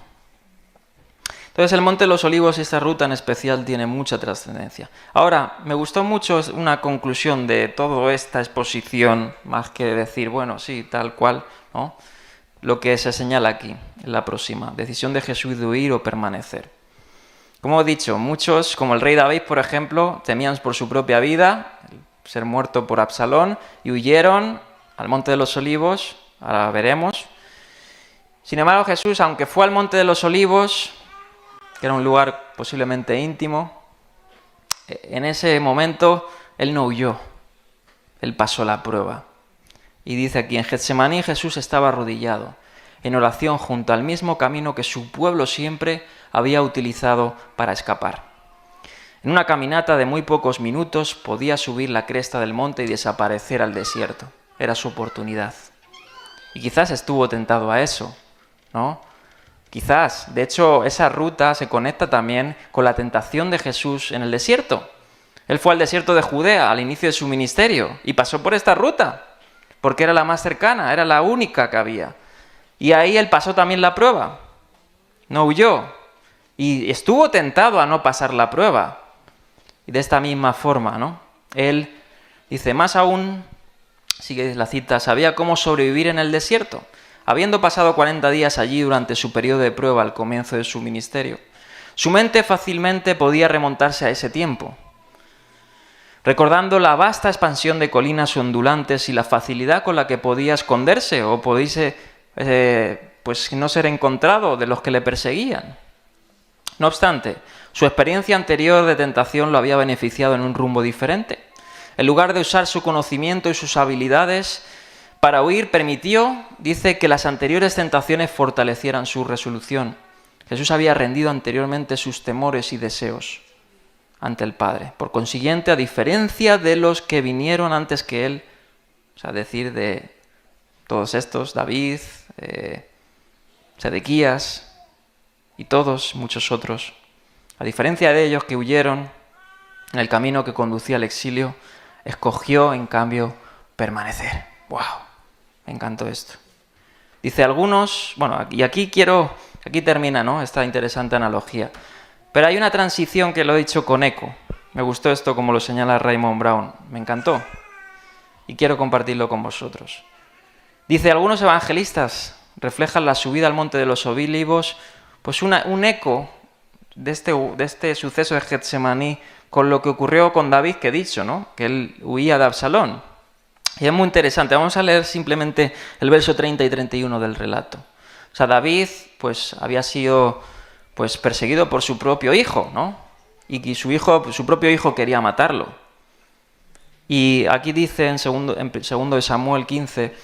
Entonces el Monte de los Olivos y esta ruta en especial tiene mucha trascendencia. Ahora, me gustó mucho una conclusión de toda esta exposición, más que decir, bueno, sí, tal cual, ¿no?, lo que se señala aquí, en la próxima, decisión de Jesús de huir o permanecer. Como he dicho, muchos, como el rey David, por ejemplo, temían por su propia vida, ser muerto por Absalón, y huyeron al Monte de los Olivos, ahora veremos. Sin embargo, Jesús, aunque fue al Monte de los Olivos, que era un lugar posiblemente íntimo, en ese momento él no huyó, él pasó la prueba. Y dice aquí, en Getsemaní Jesús estaba arrodillado, en oración junto al mismo camino que su pueblo siempre había utilizado para escapar. En una caminata de muy pocos minutos podía subir la cresta del monte y desaparecer al desierto. Era su oportunidad. Y quizás estuvo tentado a eso, ¿no? Quizás, de hecho, esa ruta se conecta también con la tentación de Jesús en el desierto. Él fue al desierto de Judea al inicio de su ministerio y pasó por esta ruta, porque era la más cercana, era la única que había. Y ahí él pasó también la prueba, no huyó, y estuvo tentado a no pasar la prueba. Y de esta misma forma, ¿no?, él dice, más aún, sigue la cita, sabía cómo sobrevivir en el desierto, habiendo pasado 40 días allí durante su periodo de prueba al comienzo de su ministerio. Su mente fácilmente podía remontarse a ese tiempo, recordando la vasta expansión de colinas ondulantes y la facilidad con la que podía esconderse o podía pues no ser encontrado de los que le perseguían. No obstante, su experiencia anterior de tentación lo había beneficiado en un rumbo diferente. En lugar de usar su conocimiento y sus habilidades para huir, permitió, dice, que las anteriores tentaciones fortalecieran su resolución. Jesús había rendido anteriormente sus temores y deseos ante el Padre. Por consiguiente, a diferencia de los que vinieron antes que él, o sea, decir de todos estos, David, Sedequías y muchos otros, a diferencia de ellos que huyeron en el camino que conducía al exilio, escogió, en cambio, permanecer. ¡Wow! Me encantó esto. Dice algunos, bueno, y aquí termina, ¿no?, esta interesante analogía. Pero hay una transición que lo he dicho con eco. Me gustó esto como lo señala Raymond Brown. Me encantó. Y quiero compartirlo con vosotros. Dice, algunos evangelistas reflejan la subida al monte de los Olivos, pues un eco de este suceso de Getsemaní con lo que ocurrió con David, que he dicho, ¿no?, que él huía de Absalón. Y es muy interesante. Vamos a leer simplemente el verso 30 y 31 del relato. O sea, David pues había sido pues perseguido por su propio hijo, ¿no? Y su propio hijo quería matarlo. Y aquí dice en segundo de Samuel 15,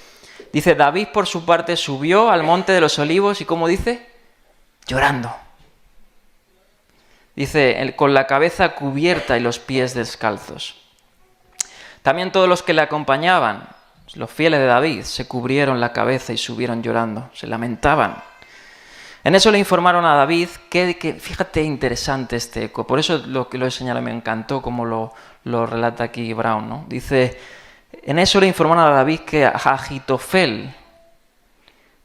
dice, David por su parte subió al monte de los Olivos y ¿cómo dice? Llorando. Dice, con la cabeza cubierta y los pies descalzos. También todos los que le acompañaban, los fieles de David, se cubrieron la cabeza y subieron llorando, se lamentaban. En eso le informaron a David que fíjate, interesante este eco, por eso lo que lo he señalado, me encantó como lo relata aquí Brown, ¿no? Dice, en eso le informaron a David que Agitofel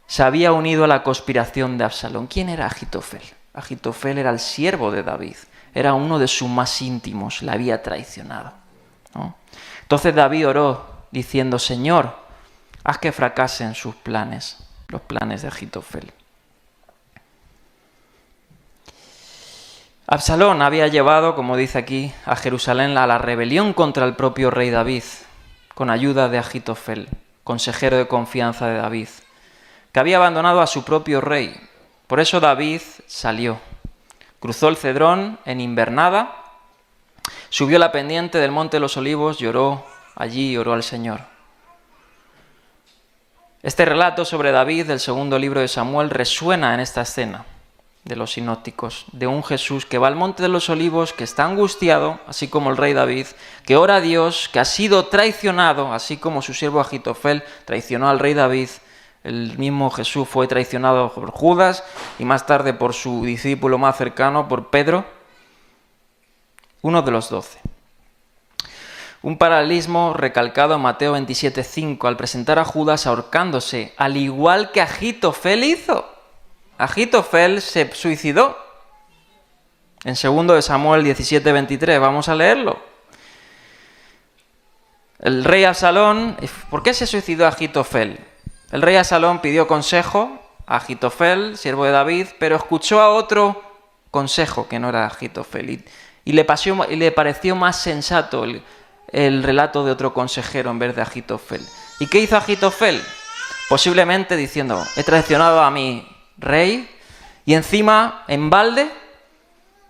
se había unido a la conspiración de Absalón. ¿Quién era Agitofel? Agitofel era el siervo de David, era uno de sus más íntimos, le había traicionado, ¿no? Entonces David oró diciendo, Señor, haz que fracasen sus planes, los planes de Agitofel. Absalón había llevado, como dice aquí, a Jerusalén a la rebelión contra el propio rey David, con ayuda de Agitofel, consejero de confianza de David, que había abandonado a su propio rey. Por eso David salió, cruzó el Cedrón en invernada, subió la pendiente del monte de los Olivos, lloró allí y oró al Señor. Este relato sobre David del segundo libro de Samuel resuena en esta escena de los sinópticos, de un Jesús que va al monte de los Olivos, que está angustiado, así como el rey David, que ora a Dios, que ha sido traicionado, así como su siervo Agitofel traicionó al rey David. El mismo Jesús fue traicionado por Judas y más tarde por su discípulo más cercano, por Pedro, uno de los 12. Un paralelismo recalcado en Mateo 27:5 al presentar a Judas ahorcándose, al igual que Agitofel hizo. Agitofel se suicidó. En 2 de Samuel 17:23, vamos a leerlo. El rey Absalón, ¿por qué se suicidó Agitofel? El rey Absalón pidió consejo a Agitofel, siervo de David, pero escuchó a otro consejo que no era Agitofel y le pareció más sensato el relato de otro consejero en vez de Agitofel. ¿Y qué hizo Agitofel? Posiblemente diciendo, he traicionado a mi rey y encima en balde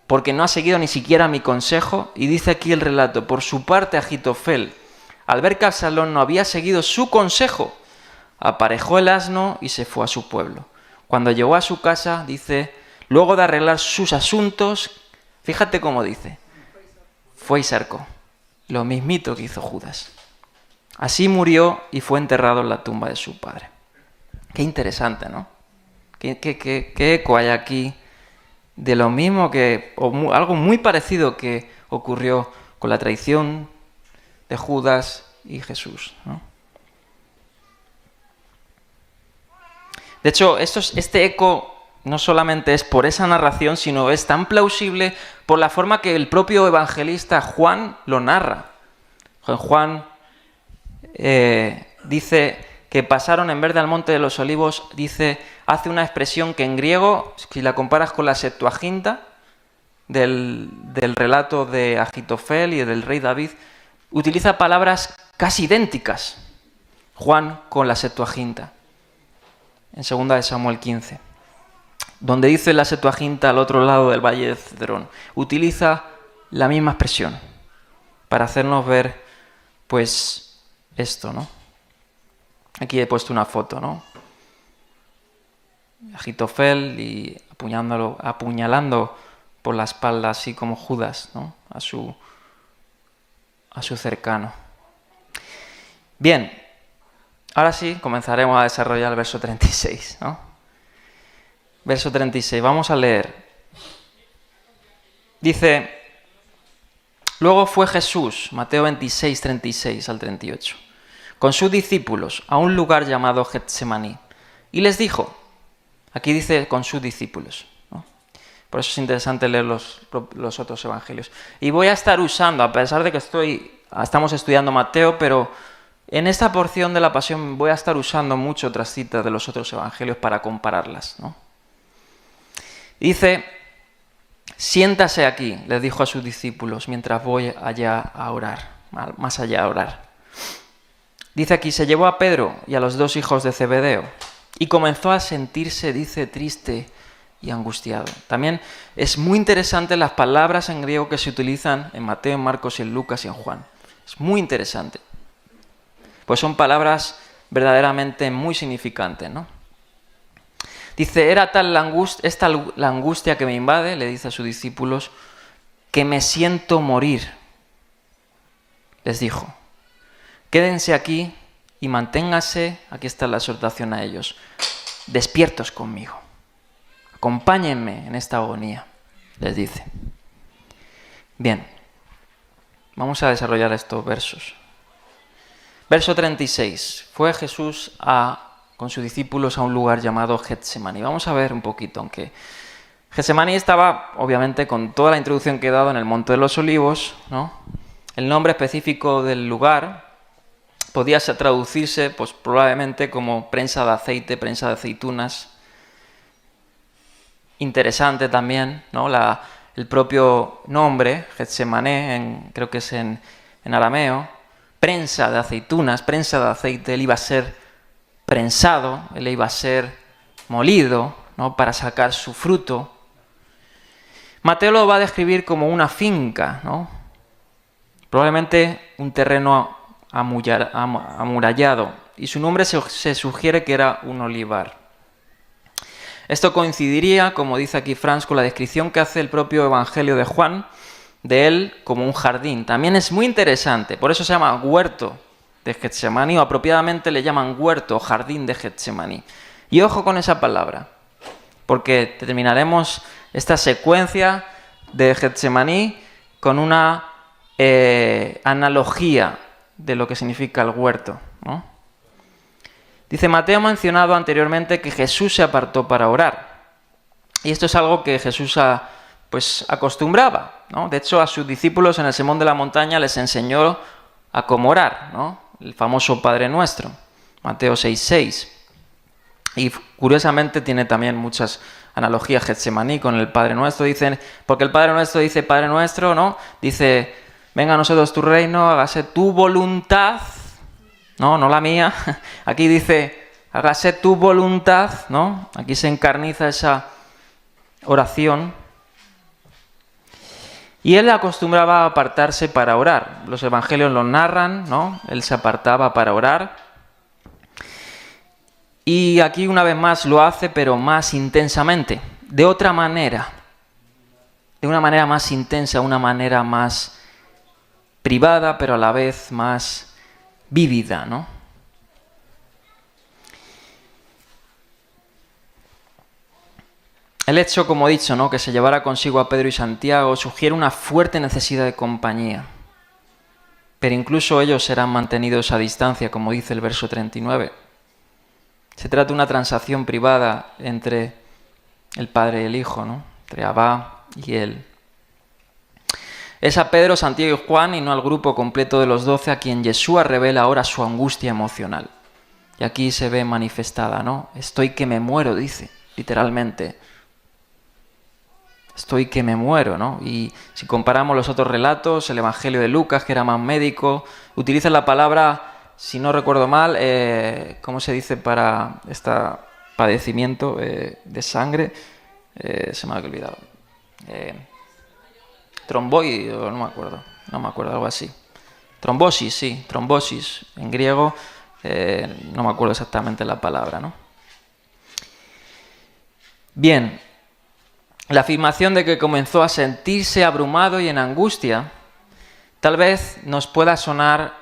porque no ha seguido ni siquiera mi consejo. Y dice aquí el relato, por su parte Agitofel, al ver que Absalón no había seguido su consejo, aparejó el asno y se fue a su pueblo. Cuando llegó a su casa, dice, luego de arreglar sus asuntos, fíjate cómo dice, fue y cercó, lo mismito que hizo Judas. Así murió y fue enterrado en la tumba de su padre. Qué interesante, ¿no? ¿Qué eco hay aquí de lo mismo algo muy parecido que ocurrió con la traición de Judas y Jesús, ¿no? De hecho, este eco no solamente es por esa narración, sino es tan plausible por la forma que el propio evangelista Juan lo narra. Juan dice que pasaron en verde al monte de los Olivos, hace una expresión que en griego, si la comparas con la Septuaginta del relato de Agitofel y del rey David, utiliza palabras casi idénticas, Juan con la Septuaginta, en 2 de Samuel 15, donde dice la Septuaginta al otro lado del valle de Cedrón, utiliza la misma expresión para hacernos ver, pues, esto, ¿no? Aquí he puesto una foto, ¿no? Agitofel y apuñalando por la espalda, así como Judas, ¿no? A su cercano. Bien, ahora sí comenzaremos a desarrollar el verso 36, ¿no? Verso 36, vamos a leer. Dice, Luego fue Jesús, Mateo 26, 36 al 38, con sus discípulos a un lugar llamado Getsemaní. Y les dijo, aquí dice con sus discípulos, ¿no? Por eso es interesante leer los otros evangelios. Y voy a estar usando, a pesar de que estamos estudiando Mateo, pero en esta porción de la Pasión voy a estar usando mucho otras citas de los otros evangelios para compararlas, ¿no? Dice, siéntase aquí, les dijo a sus discípulos, mientras voy allá a orar, más allá a orar. Dice aquí, se llevó a Pedro y a los dos hijos de Zebedeo y comenzó a sentirse, dice, triste y angustiado. También es muy interesante las palabras en griego que se utilizan en Mateo, en Marcos, en Lucas y en Juan. Es muy interesante. Pues son palabras verdaderamente muy significantes, ¿no? Dice, era tal la angustia que me invade, le dice a sus discípulos, que me siento morir. Les dijo, quédense aquí y manténganse, aquí está la exhortación a ellos, despiertos conmigo. Acompáñenme en esta agonía, les dice. Bien, vamos a desarrollar estos versos. Verso 36. Fue Jesús con sus discípulos a un lugar llamado Getsemaní. Vamos a ver un poquito, aunque Getsemaní estaba, obviamente, con toda la introducción que he dado en el Monte de los Olivos, ¿no? El nombre específico del lugar podía traducirse, pues probablemente como prensa de aceite, prensa de aceitunas. Interesante también, ¿no? El propio nombre, Getsemané, creo que es en arameo, prensa de aceitunas, prensa de aceite, él iba a ser prensado, él iba a ser molido, ¿no? Para sacar su fruto. Mateo lo va a describir como una finca, ¿no? Probablemente un terreno amurallado, y su nombre se sugiere que era un olivar. Esto coincidiría, como dice aquí Franz, con la descripción que hace el propio Evangelio de Juan, de él como un jardín. También es muy interesante, por eso se llama huerto de Getsemaní, o apropiadamente le llaman huerto o jardín de Getsemaní. Y ojo con esa palabra, porque terminaremos esta secuencia de Getsemaní con una analogía de lo que significa el huerto, ¿no? Dice, Mateo ha mencionado anteriormente que Jesús se apartó para orar. Y esto es algo que Jesús acostumbraba, ¿no? De hecho, a sus discípulos en el Sermón de la Montaña les enseñó a cómo orar, ¿no? El famoso Padre Nuestro, Mateo 6:6. Y curiosamente tiene también muchas analogías Getsemaní con el Padre Nuestro. Dicen, porque el Padre Nuestro dice Padre Nuestro, ¿no? Dice, venga a nosotros tu reino, hágase tu voluntad, no la mía. Aquí dice, hágase tu voluntad, ¿no? Aquí se encarniza esa oración. Y él acostumbraba a apartarse para orar. Los evangelios lo narran, ¿no? Él se apartaba para orar. Y aquí una vez más lo hace, pero más intensamente, de otra manera, de una manera más intensa, una manera más privada, pero a la vez más vívida, ¿no? El hecho, como he dicho, ¿no? Que se llevara consigo a Pedro y Santiago sugiere una fuerte necesidad de compañía. Pero incluso ellos serán mantenidos a distancia, como dice el verso 39. Se trata de una transacción privada entre el Padre y el Hijo, ¿no? Entre Abba y Él. Es a Pedro, Santiago y Juan, y no al grupo completo de los 12, a quien Yeshua revela ahora su angustia emocional. Y aquí se ve manifestada, ¿no? Estoy que me muero, dice, literalmente. Estoy que me muero, ¿no? Y si comparamos los otros relatos, el Evangelio de Lucas, que era más médico, utiliza la palabra, si no recuerdo mal, ¿cómo se dice para este padecimiento de sangre? Se me ha olvidado. Tromboide, no me acuerdo, algo así. Trombosis, sí, trombosis en griego, no me acuerdo exactamente la palabra, ¿no? Bien, la afirmación de que comenzó a sentirse abrumado y en angustia, tal vez nos pueda sonar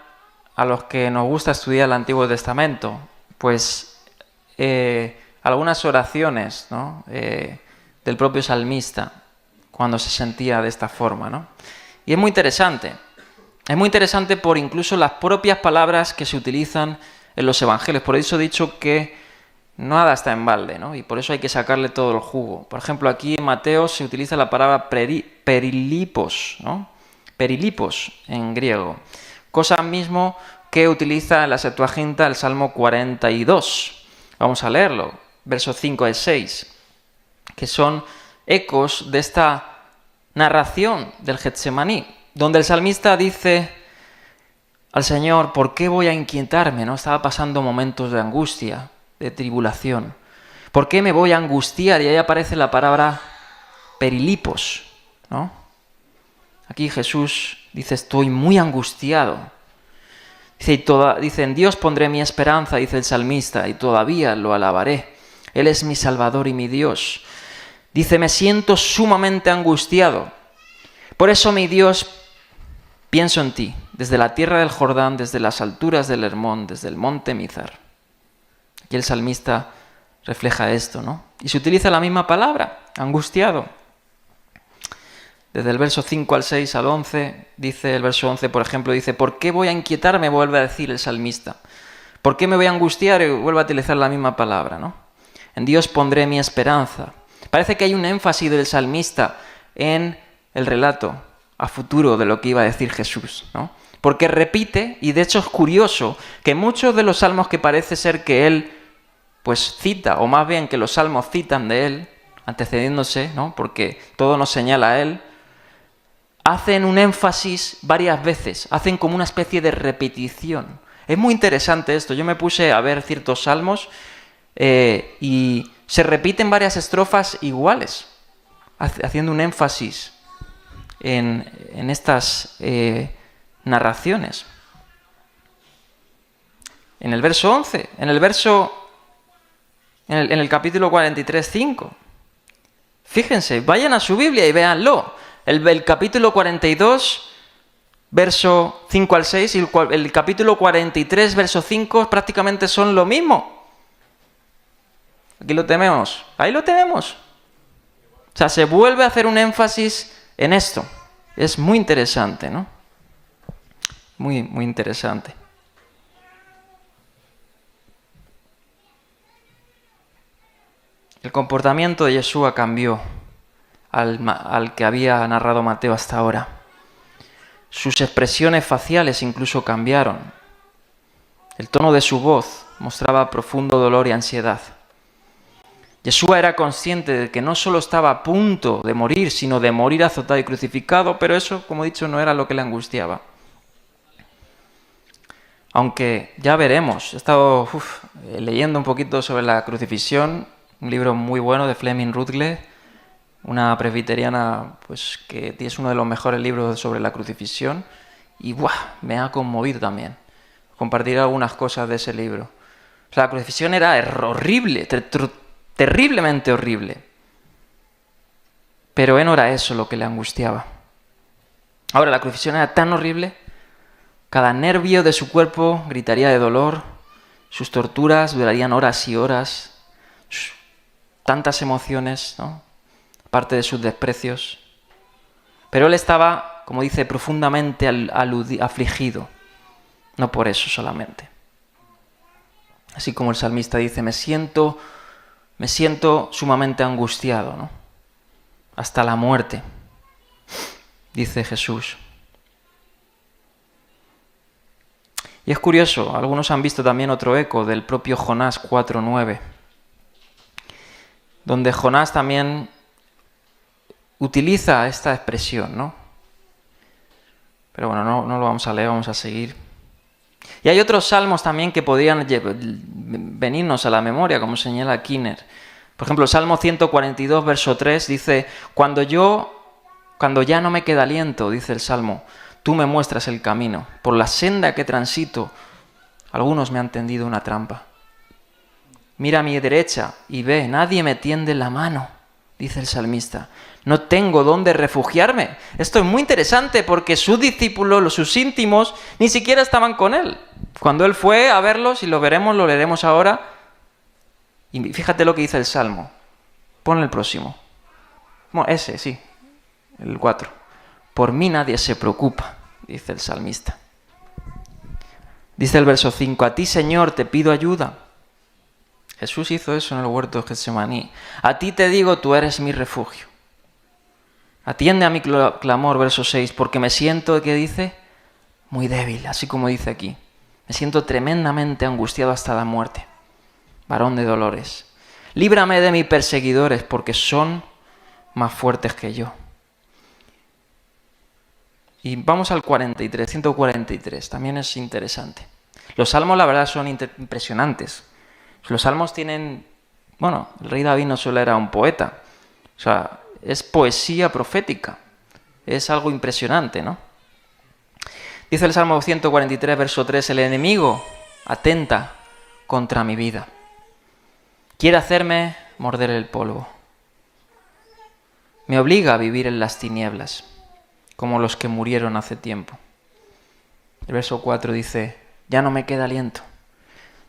a los que nos gusta estudiar el Antiguo Testamento, pues algunas oraciones, ¿no? Del propio salmista, cuando se sentía de esta forma, ¿no? Y es muy interesante. Es muy interesante por incluso las propias palabras que se utilizan en los evangelios. Por eso he dicho que nada está en balde, ¿no? Y por eso hay que sacarle todo el jugo. Por ejemplo, aquí en Mateo se utiliza la palabra perilipos, ¿no? Perilipos en griego. Cosa mismo que utiliza en la Septuaginta el Salmo 42. Vamos a leerlo, versos 5 al 6, que son ecos de esta narración del Getsemaní, donde el salmista dice al Señor, ¿por qué voy a inquietarme? ¿No? Estaba pasando momentos de angustia, de tribulación. ¿Por qué me voy a angustiar? Y ahí aparece la palabra perilipos, ¿no? Aquí Jesús dice, estoy muy angustiado. Dice, en Dios pondré mi esperanza, dice el salmista, y todavía lo alabaré. Él es mi Salvador y mi Dios. Dice, me siento sumamente angustiado. Por eso, mi Dios, pienso en ti, desde la tierra del Jordán, desde las alturas del Hermón, desde el monte Mizar. Aquí el salmista refleja esto, ¿no? Y se utiliza la misma palabra, angustiado. Desde el verso 5 al 6 al 11, dice el verso 11, por ejemplo, dice, ¿por qué voy a inquietarme? Vuelve a decir el salmista. ¿Por qué me voy a angustiar? Y vuelve a utilizar la misma palabra, ¿no? En Dios pondré mi esperanza. Parece que hay un énfasis del salmista en el relato a futuro de lo que iba a decir Jesús, ¿no? Porque repite, y de hecho es curioso, que muchos de los salmos que parece ser que él pues cita, o más bien que los salmos citan de él, antecediéndose, ¿no? Porque todo nos señala a él, hacen un énfasis varias veces, hacen como una especie de repetición. Es muy interesante esto. Yo me puse a ver ciertos salmos y se repiten varias estrofas iguales, haciendo un énfasis en estas narraciones. En el verso 11, en el capítulo 43, 5. Fíjense, vayan a su Biblia y véanlo. El capítulo 42, verso 5 al 6, y el capítulo 43, verso 5, prácticamente son lo mismo. Aquí lo tenemos, ahí lo tenemos. O sea, se vuelve a hacer un énfasis en esto. Es muy interesante, ¿no? Muy, muy interesante. El comportamiento de Yeshua cambió al que había narrado Mateo hasta ahora. Sus expresiones faciales incluso cambiaron. El tono de su voz mostraba profundo dolor y ansiedad. Yeshua era consciente de que no solo estaba a punto de morir, sino de morir azotado y crucificado, pero eso, como he dicho, no era lo que le angustiaba. Aunque ya veremos, he estado leyendo un poquito sobre la crucifixión, un libro muy bueno de Fleming Rutledge, una presbiteriana pues, que es uno de los mejores libros sobre la crucifixión, y me ha conmovido también. Compartiré algunas cosas de ese libro. O sea, la crucifixión era horrible, terriblemente horrible. Pero no era eso lo que le angustiaba. Ahora, la crucifixión era tan horrible, cada nervio de su cuerpo gritaría de dolor, sus torturas durarían horas y horas, tantas emociones, ¿no? Parte de sus desprecios. Pero él estaba, como dice, profundamente afligido. No por eso solamente. Así como el salmista dice, me siento sumamente angustiado, ¿no? Hasta la muerte, dice Jesús. Y es curioso, algunos han visto también otro eco del propio Jonás 4:9, donde Jonás también utiliza esta expresión, ¿no? Pero bueno, no lo vamos a leer, vamos a seguir. Y hay otros salmos también que podrían venirnos a la memoria, como señala Kinner. Por ejemplo, el Salmo 142, verso 3, dice, cuando ya no me queda aliento, dice el Salmo, tú me muestras el camino. Por la senda que transito, algunos me han tendido una trampa. Mira a mi derecha y ve, nadie me tiende la mano, dice el salmista. No tengo dónde refugiarme. Esto es muy interesante porque sus discípulos, sus íntimos, ni siquiera estaban con él. Cuando él fue a verlos, y lo leeremos ahora, y fíjate lo que dice el Salmo. Pon el próximo. Bueno, ese, sí, el 4. Por mí nadie se preocupa, dice el salmista. Dice el verso 5, a ti, Señor, te pido ayuda. Jesús hizo eso en el huerto de Getsemaní. A ti te digo, tú eres mi refugio. Atiende a mi clamor, verso 6, porque me siento, ¿qué dice? Muy débil, así como dice aquí. Me siento tremendamente angustiado hasta la muerte. Varón de dolores. Líbrame de mis perseguidores, porque son más fuertes que yo. Y vamos al 43, 143, también es interesante. Los salmos, la verdad, son impresionantes. Los salmos tienen... Bueno, el rey David no solo era un poeta. O sea, es poesía profética. Es algo impresionante, ¿no? Dice el Salmo 143, verso 3, el enemigo atenta contra mi vida. Quiere hacerme morder el polvo. Me obliga a vivir en las tinieblas, como los que murieron hace tiempo. El verso 4 dice, ya no me queda aliento.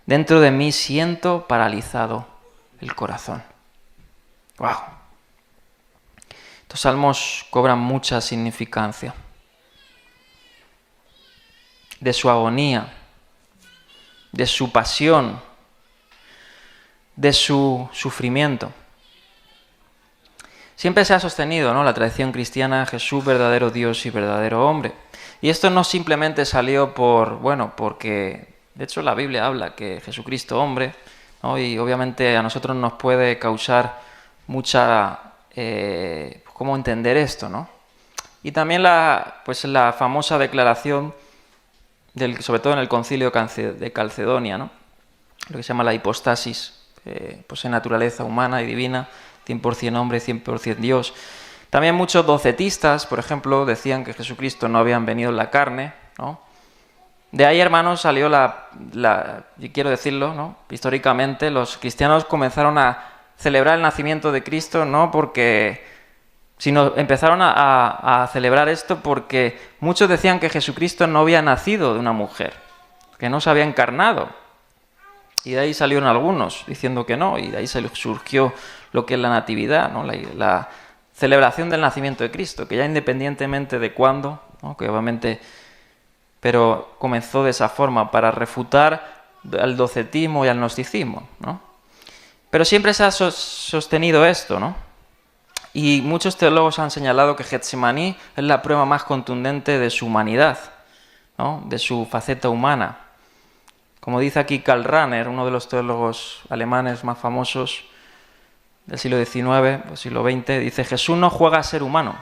Dentro de mí siento paralizado el corazón. ¡Wow! Estos salmos cobran mucha significancia. De su agonía, de su pasión, de su sufrimiento. Siempre se ha sostenido, ¿no?, la tradición cristiana, Jesús verdadero Dios y verdadero hombre. Y esto no simplemente salió porque, de hecho, la Biblia habla que Jesucristo hombre, ¿no? Y obviamente a nosotros nos puede causar mucha... ¿cómo entender esto, no? Y también la famosa declaración, sobre todo en el concilio de Calcedonia, ¿no?, lo que se llama la hipostasis, pues en naturaleza humana y divina, 100% hombre y 100% Dios. También muchos docetistas, por ejemplo, decían que Jesucristo no había venido en la carne, ¿no? De ahí, hermanos, salió y quiero decirlo, ¿no?, históricamente los cristianos comenzaron a celebrar el nacimiento de Cristo, no sino empezaron a celebrar esto porque muchos decían que Jesucristo no había nacido de una mujer, que no se había encarnado. Y de ahí salieron algunos diciendo que no, y de ahí surgió lo que es la natividad, ¿no?, la celebración del nacimiento de Cristo, que ya independientemente de cuándo, ¿no?, que obviamente, pero comenzó de esa forma para refutar al docetismo y al gnosticismo, ¿no? Pero siempre se ha sostenido esto, ¿no? Y muchos teólogos han señalado que Getsemaní es la prueba más contundente de su humanidad, ¿no?, de su faceta humana. Como dice aquí Karl Rahner, uno de los teólogos alemanes más famosos del siglo XIX, o siglo XX, dice, Jesús no juega a ser humano.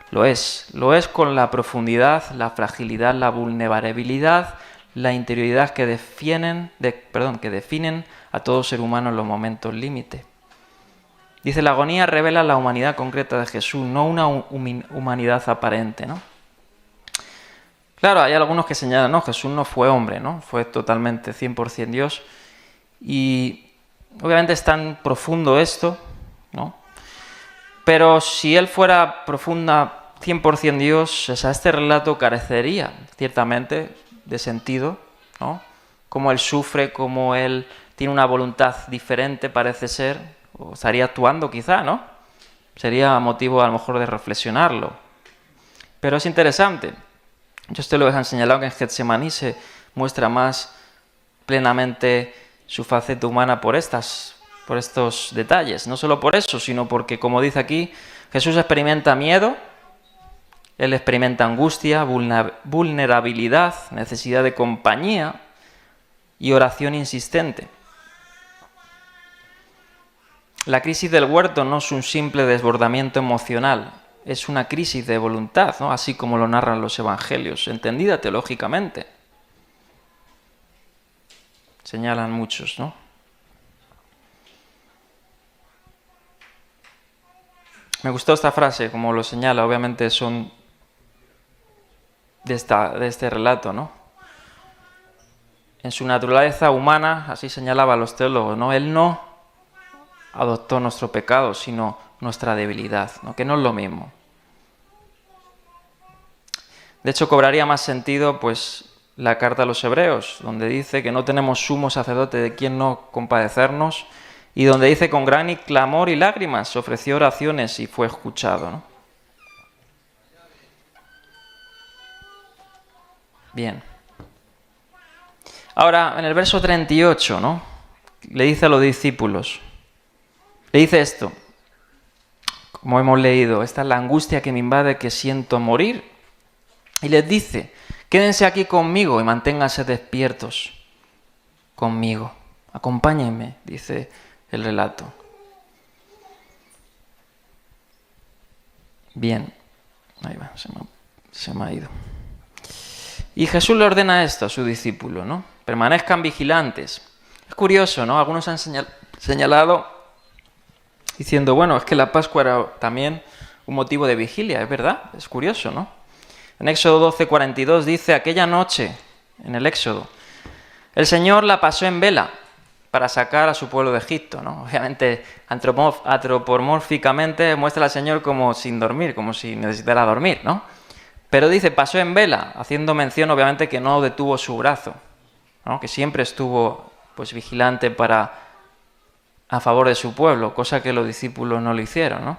Lo es con la profundidad, la fragilidad, la vulnerabilidad, la interioridad que definen a todo ser humano en los momentos límite. Dice, la agonía revela la humanidad concreta de Jesús, no una humanidad aparente, ¿no? Claro, hay algunos que señalan, no, Jesús no fue hombre, ¿no? Fue totalmente 100% Dios. Y obviamente es tan profundo esto, ¿no? Pero si él fuera 100% Dios, o sea, este relato carecería ciertamente de sentido, ¿no? Cómo él sufre, cómo él tiene una voluntad diferente, parece ser, o estaría actuando quizá, ¿no? Sería motivo a lo mejor de reflexionarlo. Pero es interesante. Yo te lo han señalado que en Getsemaní se muestra más plenamente su faceta humana por estos detalles. No solo por eso, sino porque, como dice aquí, Jesús experimenta miedo, él experimenta angustia, vulnerabilidad, necesidad de compañía y oración insistente. La crisis del huerto no es un simple desbordamiento emocional, es una crisis de voluntad, ¿no?, así como lo narran los evangelios, entendida teológicamente. Señalan muchos, ¿no? Me gustó esta frase, como lo señala, obviamente son de este relato, ¿no? En su naturaleza humana, así señalaban los teólogos, ¿no? Él no adoptó nuestro pecado, sino nuestra debilidad, ¿no?, que no es lo mismo. De hecho, cobraría más sentido pues la carta a los Hebreos, donde dice que no tenemos sumo sacerdote de quien no compadecernos, y donde dice con gran clamor y lágrimas ofreció oraciones y fue escuchado, ¿no? Bien. Ahora, en el verso 38, ¿no? Le dice a los discípulos, le dice esto, como hemos leído, esta es la angustia que me invade, que siento morir. Y les dice, quédense aquí conmigo y manténganse despiertos conmigo. Acompáñenme, dice el relato. Bien, ahí va, se me ha ido. Y Jesús le ordena esto a sus discípulos, ¿no? Permanezcan vigilantes. Es curioso, ¿no? Algunos han señalado diciendo, bueno, es que la Pascua era también un motivo de vigilia, es verdad, es curioso, ¿no? En Éxodo 12:42 dice, aquella noche, en el Éxodo, el Señor la pasó en vela para sacar a su pueblo de Egipto, ¿no? Obviamente, antropomórficamente muestra al Señor como sin dormir, como si necesitara dormir, ¿no? Pero dice, pasó en vela, haciendo mención, obviamente, que no detuvo su brazo, ¿no? Que siempre estuvo, pues, vigilante a favor de su pueblo, cosa que los discípulos no lo hicieron, ¿no?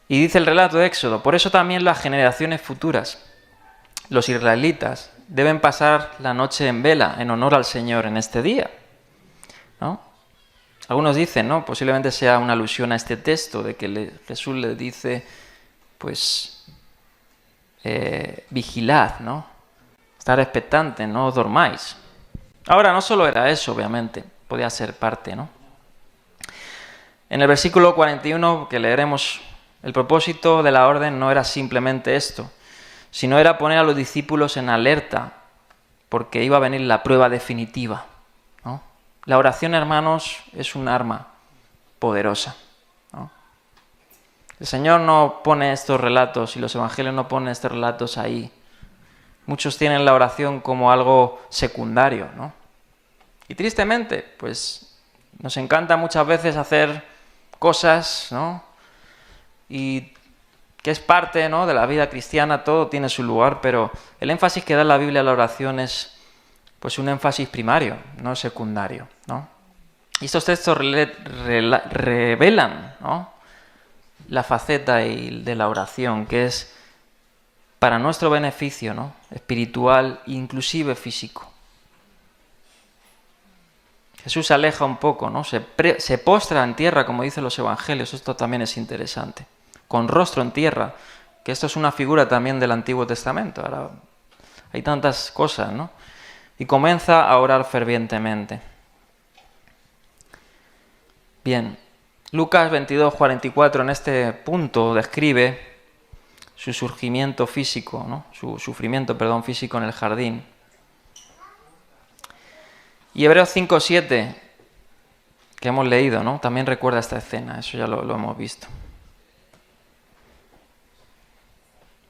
Y dice el relato de Éxodo, por eso también las generaciones futuras, los israelitas, deben pasar la noche en vela en honor al Señor en este día, ¿no? Algunos dicen, ¿no? Posiblemente sea una alusión a este texto de que Jesús les dice, pues, vigilad, ¿no? Estar expectantes, no os dormáis. Ahora, no solo era eso, obviamente, podía ser parte, ¿no? En el versículo 41 que leeremos, el propósito de la orden no era simplemente esto, sino era poner a los discípulos en alerta, porque iba a venir la prueba definitiva, ¿no? La oración, hermanos, es un arma poderosa, ¿no? El Señor no pone estos relatos y los evangelios no ponen estos relatos ahí. Muchos tienen la oración como algo secundario, ¿no? Y tristemente, pues nos encanta muchas veces hacer cosas, ¿no? Y que es parte, ¿no?, de la vida cristiana, todo tiene su lugar, pero el énfasis que da la Biblia a la oración es, pues, un énfasis primario, no secundario, ¿no? Y estos textos revelan, ¿no?, la faceta de la oración, que es para nuestro beneficio, ¿no?, espiritual e inclusive físico. Jesús se aleja un poco, ¿no? Se postra en tierra, como dicen los evangelios. Esto también es interesante. Con rostro en tierra, que esto es una figura también del Antiguo Testamento. Ahora hay tantas cosas, ¿no? Y comienza a orar fervientemente. Bien, Lucas 22:44 en este punto describe su surgimiento físico, ¿no? Su sufrimiento, físico en el jardín. Y Hebreos 5:7, que hemos leído, ¿no?, también recuerda esta escena, eso ya lo hemos visto.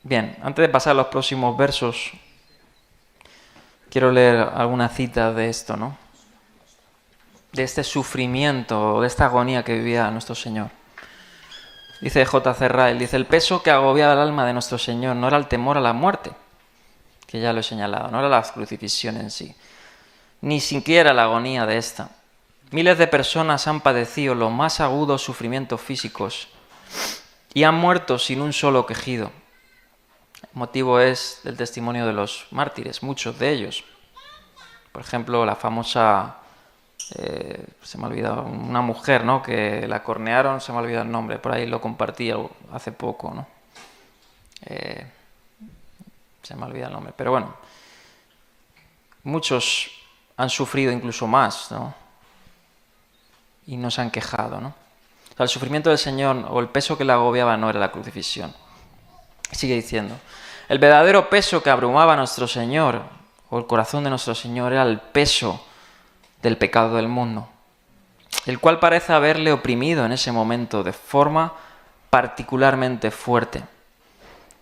Bien, antes de pasar a los próximos versos, quiero leer alguna cita de esto, ¿no?, de este sufrimiento, de esta agonía que vivía nuestro Señor. Dice J.C. Ryle, dice, el peso que agobiaba el alma de nuestro Señor no era el temor a la muerte, que ya lo he señalado, no era la crucifixión en sí, ni siquiera la agonía de esta. Miles de personas han padecido los más agudos sufrimientos físicos y han muerto sin un solo quejido. El motivo es el testimonio de los mártires, muchos de ellos. Por ejemplo, la famosa, se me ha olvidado, una mujer, ¿no?, que la cornearon, se me ha olvidado el nombre, por ahí lo compartí hace poco, ¿no? Se me ha olvidado el nombre, pero bueno, muchos han sufrido incluso más, ¿no?, y no se han quejado, ¿no? O sea, el sufrimiento del Señor o el peso que le agobiaba no era la crucifixión. Sigue diciendo, el verdadero peso que abrumaba a nuestro Señor o el corazón de nuestro Señor era el peso del pecado del mundo, el cual parece haberle oprimido en ese momento de forma particularmente fuerte.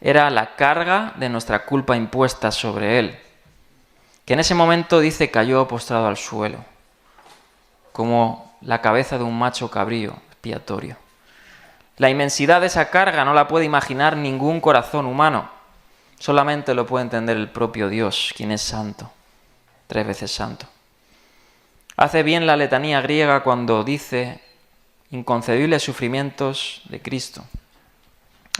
Era la carga de nuestra culpa impuesta sobre Él, que en ese momento, dice, cayó postrado al suelo, como la cabeza de un macho cabrío expiatorio. La inmensidad de esa carga no la puede imaginar ningún corazón humano, solamente lo puede entender el propio Dios, quien es santo, 3 veces santo. Hace bien la letanía griega cuando dice inconcebibles sufrimientos de Cristo.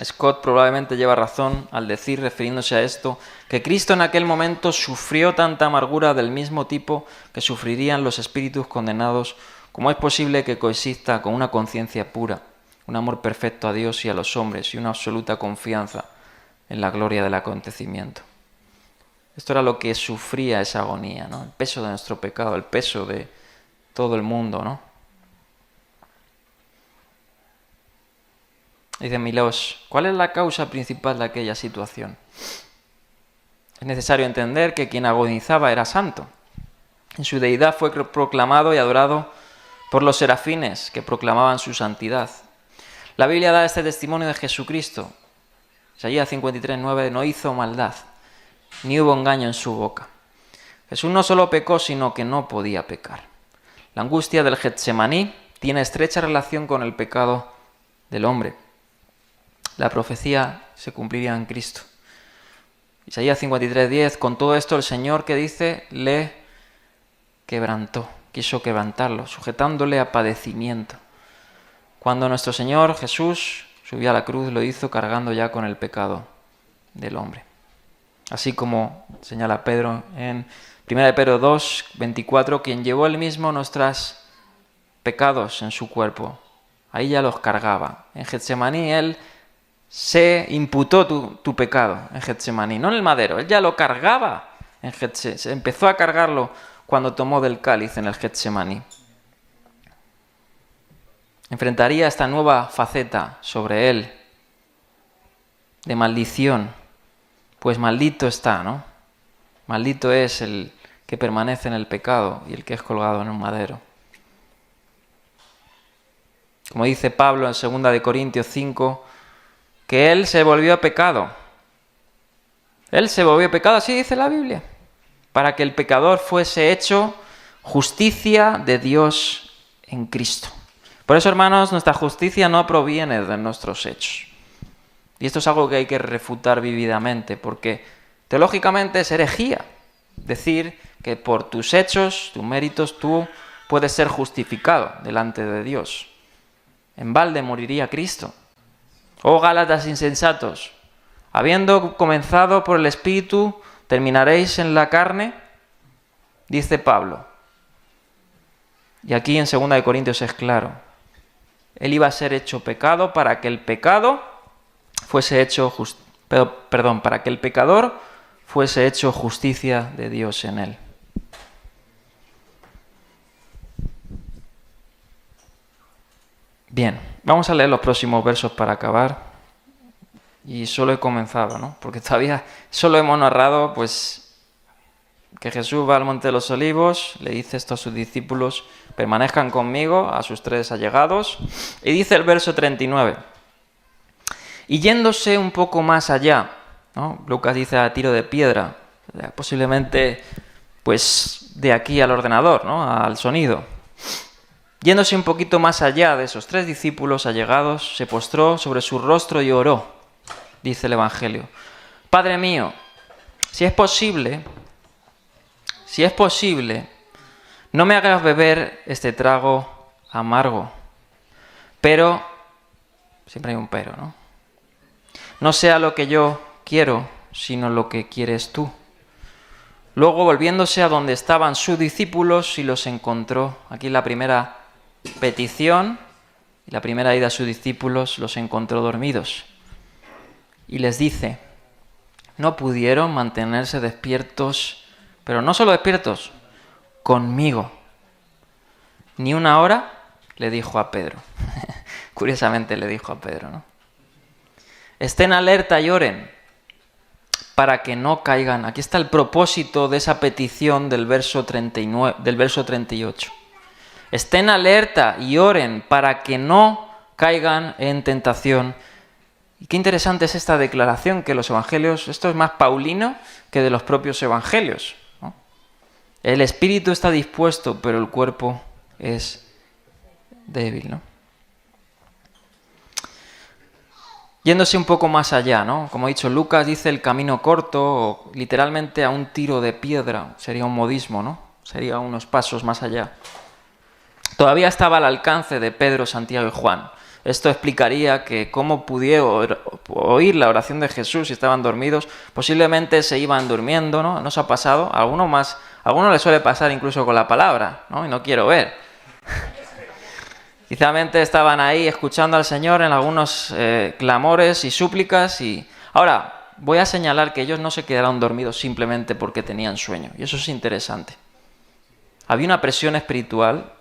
Scott probablemente lleva razón al decir, refiriéndose a esto, que Cristo en aquel momento sufrió tanta amargura del mismo tipo que sufrirían los espíritus condenados, como es posible que coexista con una conciencia pura, un amor perfecto a Dios y a los hombres y una absoluta confianza en la gloria del acontecimiento. Esto era lo que sufría esa agonía, ¿no? El peso de nuestro pecado, el peso de todo el mundo, ¿no? Dice Milós, ¿cuál es la causa principal de aquella situación? Es necesario entender que quien agonizaba era santo. En su deidad fue proclamado y adorado por los serafines que proclamaban su santidad. La Biblia da este testimonio de Jesucristo. Isaías 53:9, no hizo maldad, ni hubo engaño en su boca. Jesús no solo pecó, sino que no podía pecar. La angustia del Getsemaní tiene estrecha relación con el pecado del hombre. La profecía se cumpliría en Cristo. Isaías 53:10, con todo esto el Señor, que dice, le quebrantó, quiso quebrantarlo, sujetándole a padecimiento. Cuando nuestro Señor Jesús subió a la cruz, lo hizo cargando ya con el pecado del hombre. Así como señala Pedro en 1 Pedro 2:24, quien llevó él mismo nuestros pecados en su cuerpo. Ahí ya los cargaba. En Getsemaní él se imputó tu pecado en Getsemaní, no en el madero, él ya lo cargaba en Getsemaní, empezó a cargarlo cuando tomó del cáliz en el Getsemaní. Enfrentaría esta nueva faceta sobre él, de maldición, pues maldito está, ¿no? Maldito es el que permanece en el pecado y el que es colgado en un madero. Como dice Pablo en 2 de Corintios 5, que él se volvió pecado. Él se volvió pecado, así dice la Biblia, para que el pecador fuese hecho justicia de Dios en Cristo. Por eso, hermanos, nuestra justicia no proviene de nuestros hechos. Y esto es algo que hay que refutar vívidamente, porque teológicamente es herejía decir que por tus hechos, tus méritos, tú puedes ser justificado delante de Dios. En balde moriría Cristo. Oh Gálatas insensatos, habiendo comenzado por el Espíritu, ¿terminaréis en la carne? Dice Pablo. Y aquí en 2 de Corintios es claro. Él iba a ser hecho pecado para que el pecado fuese hecho para que el pecador fuese hecho justicia de Dios en él. Bien, vamos a leer los próximos versos para acabar. Y solo he comenzado, ¿no? Porque todavía solo hemos narrado, pues, que Jesús va al Monte de los Olivos, le dice esto a sus discípulos, permanezcan conmigo, a sus 3 allegados, y dice el verso 39, y yéndose un poco más allá, ¿no? Lucas dice a tiro de piedra, posiblemente, pues, de aquí al ordenador, ¿no? Al sonido. Yéndose un poquito más allá de esos 3 discípulos allegados, se postró sobre su rostro y oró, dice el Evangelio. Padre mío, si es posible, no me hagas beber este trago amargo, pero, siempre hay un pero, ¿no? No sea lo que yo quiero, sino lo que quieres tú. Luego, volviéndose a donde estaban sus discípulos y los encontró, aquí la primera petición, y la primera ida a sus discípulos, los encontró dormidos. Y les dice, no pudieron mantenerse despiertos, pero no solo despiertos, conmigo. Ni una hora, le dijo a Pedro. Curiosamente le dijo a Pedro, ¿no? Estén alerta y oren para que no caigan. Aquí está el propósito de esa petición del verso 38. Estén alerta y oren para que no caigan en tentación. Y qué interesante es esta declaración que los evangelios, esto es más paulino que de los propios evangelios, ¿no? El espíritu está dispuesto, pero el cuerpo es débil, ¿no? Yéndose un poco más allá, ¿no? Como he dicho, Lucas dice el camino corto, o literalmente a un tiro de piedra, sería un modismo, ¿no? Sería unos pasos más allá. Todavía estaba al alcance de Pedro, Santiago y Juan. Esto explicaría que cómo pudieron oír la oración de Jesús si estaban dormidos. Posiblemente se iban durmiendo, ¿no? ¿No os ha pasado? A algunos les suele pasar incluso con la palabra, ¿no? Y no quiero ver. Quizamente estaban ahí escuchando al Señor en algunos clamores y súplicas. Ahora, voy a señalar que ellos no se quedaron dormidos simplemente porque tenían sueño. Y eso es interesante. Había una presión espiritual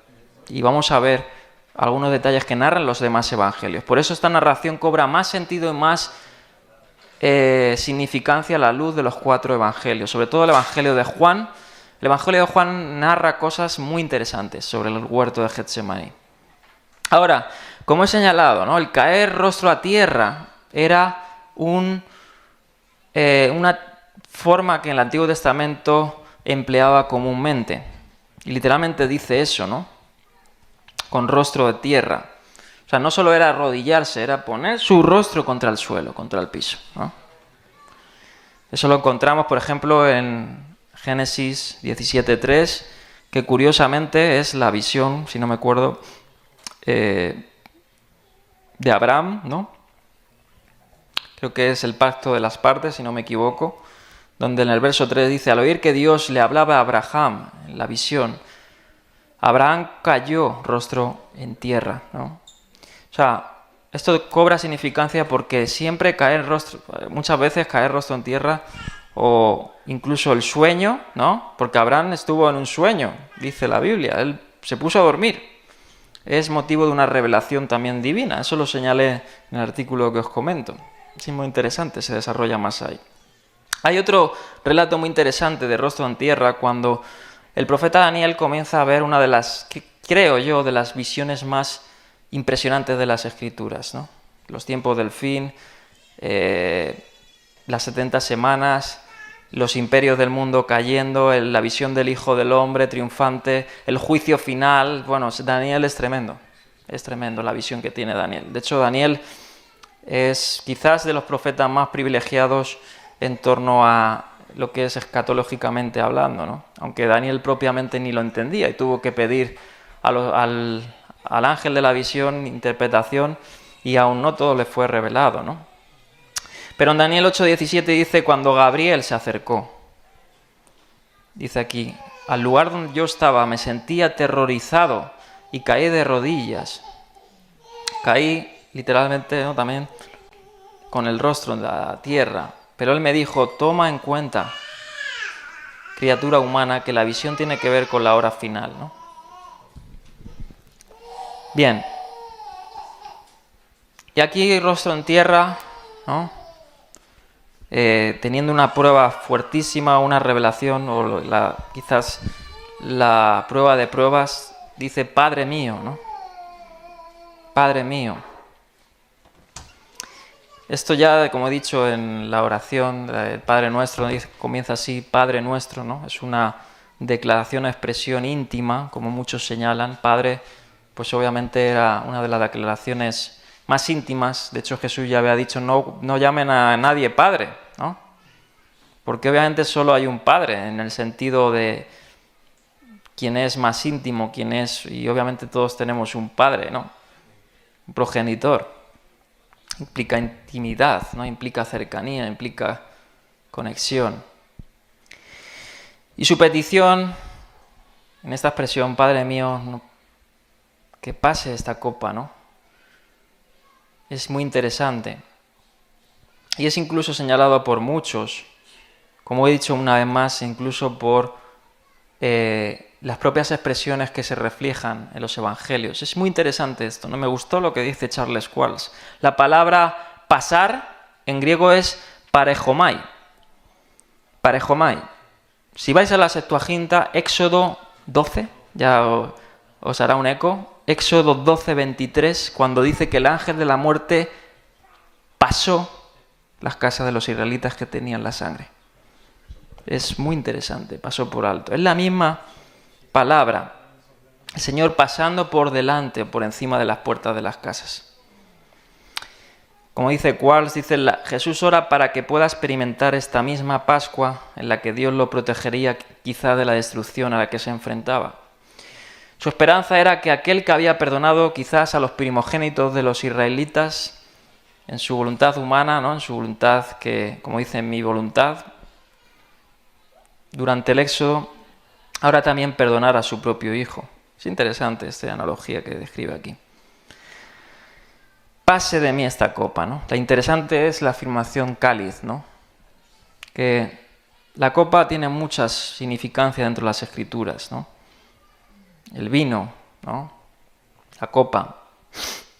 y vamos a ver algunos detalles que narran los demás evangelios. Por eso esta narración cobra más sentido y más significancia a la luz de los 4 evangelios. Sobre todo el evangelio de Juan. El evangelio de Juan narra cosas muy interesantes sobre el huerto de Getsemaní. Ahora, como he señalado, ¿no? El caer rostro a tierra era una forma que en el Antiguo Testamento empleaba comúnmente. Y literalmente dice eso, ¿no? Con rostro de tierra. O sea, no solo era arrodillarse, era poner su rostro contra el suelo, contra el piso, ¿no? Eso lo encontramos, por ejemplo, en Génesis 17:3, que curiosamente es la visión, si no me acuerdo, de Abraham, ¿no? Creo que es el pacto de las partes, si no me equivoco, donde en el verso 3 dice, al oír que Dios le hablaba a Abraham en la visión, Abraham cayó rostro en tierra, ¿no? O sea, esto cobra significancia porque siempre muchas veces caer rostro en tierra, o incluso el sueño, ¿no? Porque Abraham estuvo en un sueño, dice la Biblia, él se puso a dormir. Es motivo de una revelación también divina. Eso lo señalé en el artículo que os comento. Es muy interesante, se desarrolla más ahí. Hay otro relato muy interesante de rostro en tierra cuando el profeta Daniel comienza a ver una de las, creo yo, de las visiones más impresionantes de las Escrituras, ¿no? Los tiempos del fin, las 70 semanas, los imperios del mundo cayendo, la visión del Hijo del Hombre triunfante, el juicio final. Bueno, Daniel es tremendo la visión que tiene Daniel. De hecho, Daniel es quizás de los profetas más privilegiados en torno a lo que es escatológicamente hablando, ¿no? Aunque Daniel propiamente ni lo entendía y tuvo que pedir al ángel de la visión interpretación y aún no todo le fue revelado, ¿no? Pero en Daniel 8:17 dice, cuando Gabriel se acercó, dice aquí, al lugar donde yo estaba me sentí aterrorizado y caí de rodillas. Caí literalmente, ¿no? También con el rostro en la tierra. Pero él me dijo, toma en cuenta, criatura humana, que la visión tiene que ver con la hora final, ¿no? Bien. Y aquí rostro en tierra, ¿no? Teniendo una prueba fuertísima, una revelación, o quizás la prueba de pruebas, dice, Padre mío, ¿no? Padre mío. Esto ya, como he dicho en la oración, el Padre Nuestro comienza así, Padre Nuestro, ¿no? Es una declaración o expresión íntima, como muchos señalan. Padre, pues obviamente era una de las declaraciones más íntimas. De hecho, Jesús ya había dicho, no llamen a nadie Padre, ¿no? Porque obviamente solo hay un Padre, en el sentido de quién es más íntimo, quién es, y obviamente todos tenemos un Padre, ¿no? Un progenitor. Implica intimidad, ¿no? Implica cercanía, implica conexión. Y su petición, en esta expresión, Padre mío, que pase esta copa, ¿no? Es muy interesante. Y es incluso señalado por muchos, como he dicho una vez más, incluso por las propias expresiones que se reflejan en los evangelios. Es muy interesante esto, ¿no? Me gustó lo que dice Charles Quarles. La palabra pasar en griego es parejomai. Parejomai. Si vais a la Septuaginta, Éxodo 12, ya os hará un eco. Éxodo 12:23, cuando dice que el ángel de la muerte pasó las casas de los israelitas que tenían la sangre. Es muy interesante, pasó por alto. Es la misma palabra, el Señor pasando por delante, por encima de las puertas de las casas. Como dice Quarles, Jesús ora para que pueda experimentar esta misma Pascua en la que Dios lo protegería quizá de la destrucción a la que se enfrentaba. Su esperanza era que aquel que había perdonado quizás a los primogénitos de los israelitas en su voluntad humana, ¿no? En su voluntad que, como dice, mi voluntad, durante el Éxodo, ahora también perdonara a su propio hijo. Es interesante esta analogía que describe aquí. Pase de mí esta copa, ¿no? La interesante es la afirmación cáliz, ¿no? Que la copa tiene muchas significancias dentro de las Escrituras, ¿no? El vino, ¿no? La copa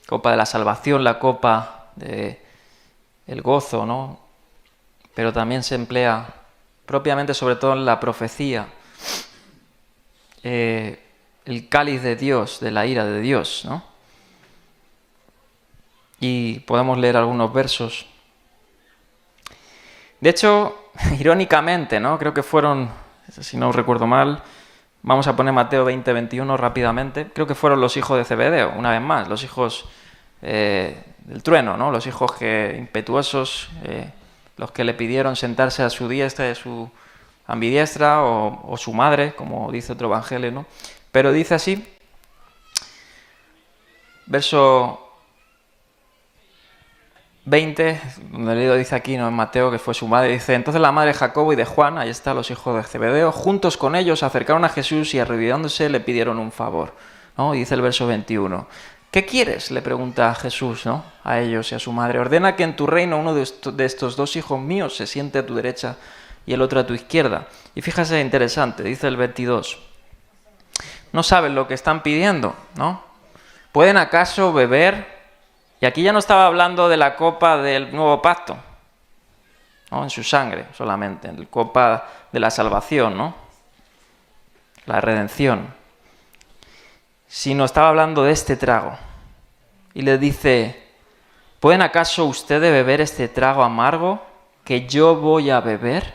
de la salvación, la copa de el gozo, ¿no? Pero también se emplea propiamente, sobre todo en la profecía, el cáliz de Dios, de la ira de Dios, ¿no? Y podemos leer algunos versos. De hecho, irónicamente, ¿no? Creo que fueron, si no recuerdo mal, vamos a poner Mateo 20-21 rápidamente. Creo que fueron los hijos de Zebedeo, una vez más, los hijos del trueno, ¿no? Los hijos impetuosos, los que le pidieron sentarse a su diestra y a su ambidiestra, o su madre, como dice otro evangelio, ¿no? Pero dice así, verso 20, donde el libro dice aquí, no en Mateo, que fue su madre, dice: entonces la madre de Jacobo y de Juan, ahí está, los hijos de Zebedeo, juntos con ellos se acercaron a Jesús y arrodillándose le pidieron un favor, ¿no? Y dice el verso 21, ¿qué quieres?, le pregunta a Jesús, ¿no?, a ellos y a su madre. Ordena que en tu reino uno de estos dos hijos míos se siente a tu derecha y el otro a tu izquierda. Y fíjese, interesante, dice el 22, no saben lo que están pidiendo, ¿no? ¿Pueden acaso beber? Y aquí ya no estaba hablando de la copa del nuevo pacto, ¿no?, en su sangre solamente, en la copa de la salvación, ¿no?, la redención, sino estaba hablando de este trago. Y le dice: ¿pueden acaso ustedes beber este trago amargo que yo voy a beber?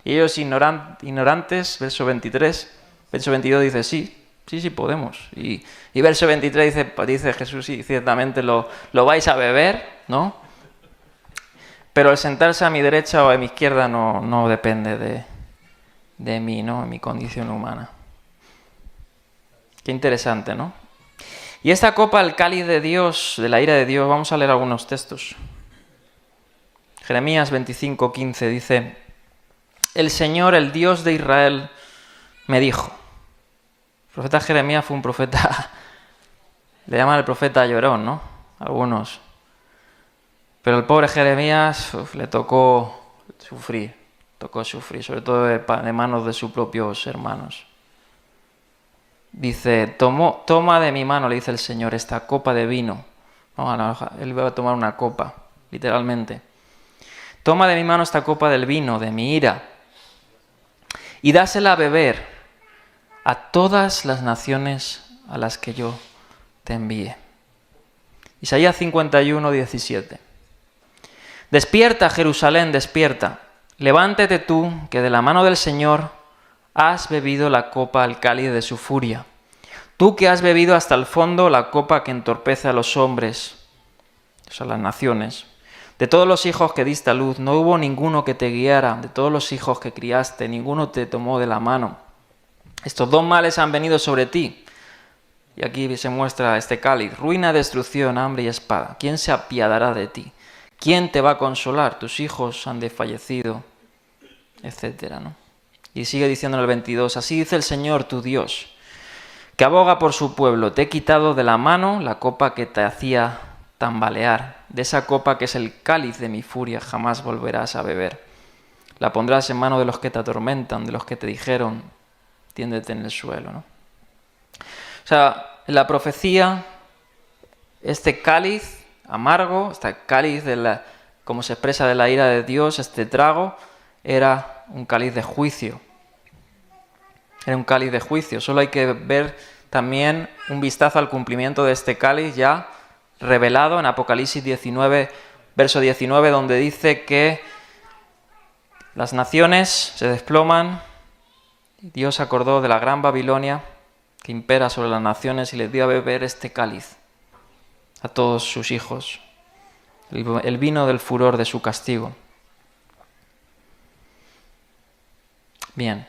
Y ellos ignorantes, verso 23, verso 22 dice: sí, podemos. Y verso 23 dice Jesús: sí, ciertamente lo vais a beber, ¿no? Pero el sentarse a mi derecha o a mi izquierda no depende de mí, ¿no?, en mi condición humana. Qué interesante, ¿no? Y esta copa, el cáliz de Dios, de la ira de Dios, vamos a leer algunos textos. Jeremías 25:15 dice: el Señor, el Dios de Israel, me dijo. El profeta Jeremías fue un profeta, le llaman el profeta llorón, ¿no?, algunos. Pero el pobre Jeremías le tocó sufrir, sobre todo de manos de sus propios hermanos. Dice: toma de mi mano, le dice el Señor, esta copa de vino. No, él va a tomar una copa, literalmente. Toma de mi mano esta copa del vino, de mi ira, y dásela a beber a todas las naciones a las que yo te envíe. Isaías 51:17. Despierta, Jerusalén, despierta. Levántate tú, que de la mano del Señor has bebido la copa al cáliz de su furia. Tú que has bebido hasta el fondo la copa que entorpece a los hombres, o sea, las naciones. De todos los hijos que diste a luz, no hubo ninguno que te guiara. De todos los hijos que criaste, ninguno te tomó de la mano. Estos dos males han venido sobre ti. Y aquí se muestra este cáliz: ruina, destrucción, hambre y espada. ¿Quién se apiadará de ti? ¿Quién te va a consolar? Tus hijos han desfallecido, etcétera, ¿no? Y sigue diciendo en el 22, así dice el Señor tu Dios, que aboga por su pueblo: te he quitado de la mano la copa que te hacía tambalear, de esa copa que es el cáliz de mi furia, jamás volverás a beber. La pondrás en mano de los que te atormentan, de los que te dijeron: tiéndete en el suelo, ¿no? O sea, en la profecía, este cáliz amargo, este cáliz como se expresa de la ira de Dios, este trago, era un cáliz de juicio. Era un cáliz de juicio. Solo hay que ver también un vistazo al cumplimiento de este cáliz ya revelado en Apocalipsis 19, verso 19, donde dice que las naciones se desploman. Dios acordó de la gran Babilonia que impera sobre las naciones y les dio a beber este cáliz a todos sus hijos, el vino del furor de su castigo. Bien,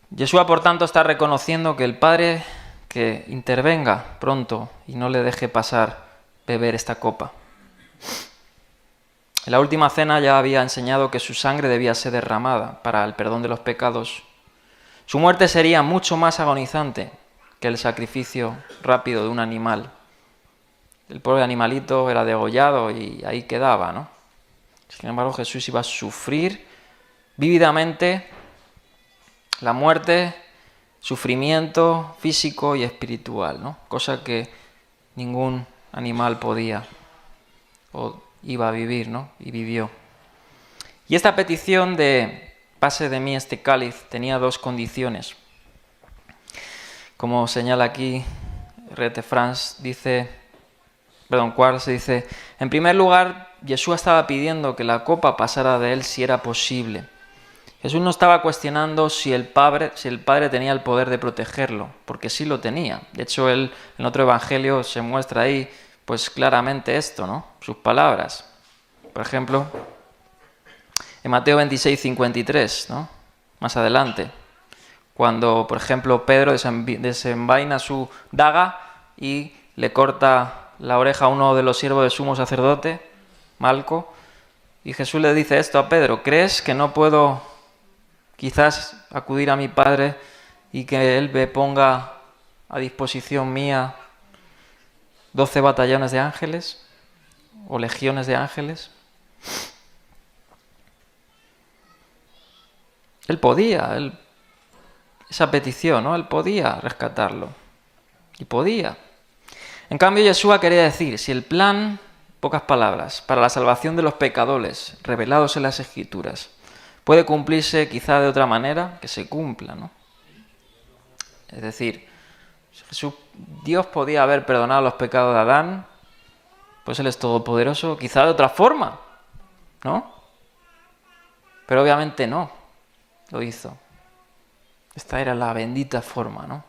Yeshua, por tanto, está reconociendo que el Padre que intervenga pronto y no le deje pasar beber esta copa. En la última cena ya había enseñado que su sangre debía ser derramada para el perdón de los pecados. Su muerte sería mucho más agonizante que el sacrificio rápido de un animal. El pobre animalito era degollado y ahí quedaba, ¿no? Sin embargo, Jesús iba a sufrir vívidamente la muerte, sufrimiento físico y espiritual, ¿no? Cosa que ningún animal podía o iba a vivir, ¿no? Y vivió. Y esta petición de pase de mí este cáliz tenía dos condiciones. Como señala aquí Rete France, Quarles dice, en primer lugar, Yeshua estaba pidiendo que la copa pasara de él si era posible. Jesús no estaba cuestionando si el Padre tenía el poder de protegerlo, porque sí lo tenía. De hecho, él en otro evangelio se muestra ahí pues claramente esto, ¿no? Sus palabras. Por ejemplo, en Mateo 26, 53, ¿no? Más adelante, cuando, por ejemplo, Pedro desenvaina su daga y le corta la oreja a uno de los siervos del sumo sacerdote, Malco, y Jesús le dice esto a Pedro, ¿crees que no puedo quizás acudir a mi Padre y que Él me ponga a disposición mía 12 batallones de ángeles o legiones de ángeles? Él podía, esa petición, ¿no? Él podía rescatarlo. Y podía. En cambio, Yeshua quería decir, si el plan, pocas palabras, para la salvación de los pecadores, revelados en las Escrituras, puede cumplirse quizá de otra manera, que se cumpla, ¿no? Es decir, Dios podía haber perdonado los pecados de Adán, pues Él es todopoderoso, quizá de otra forma, ¿no? Pero obviamente no lo hizo. Esta era la bendita forma, ¿no?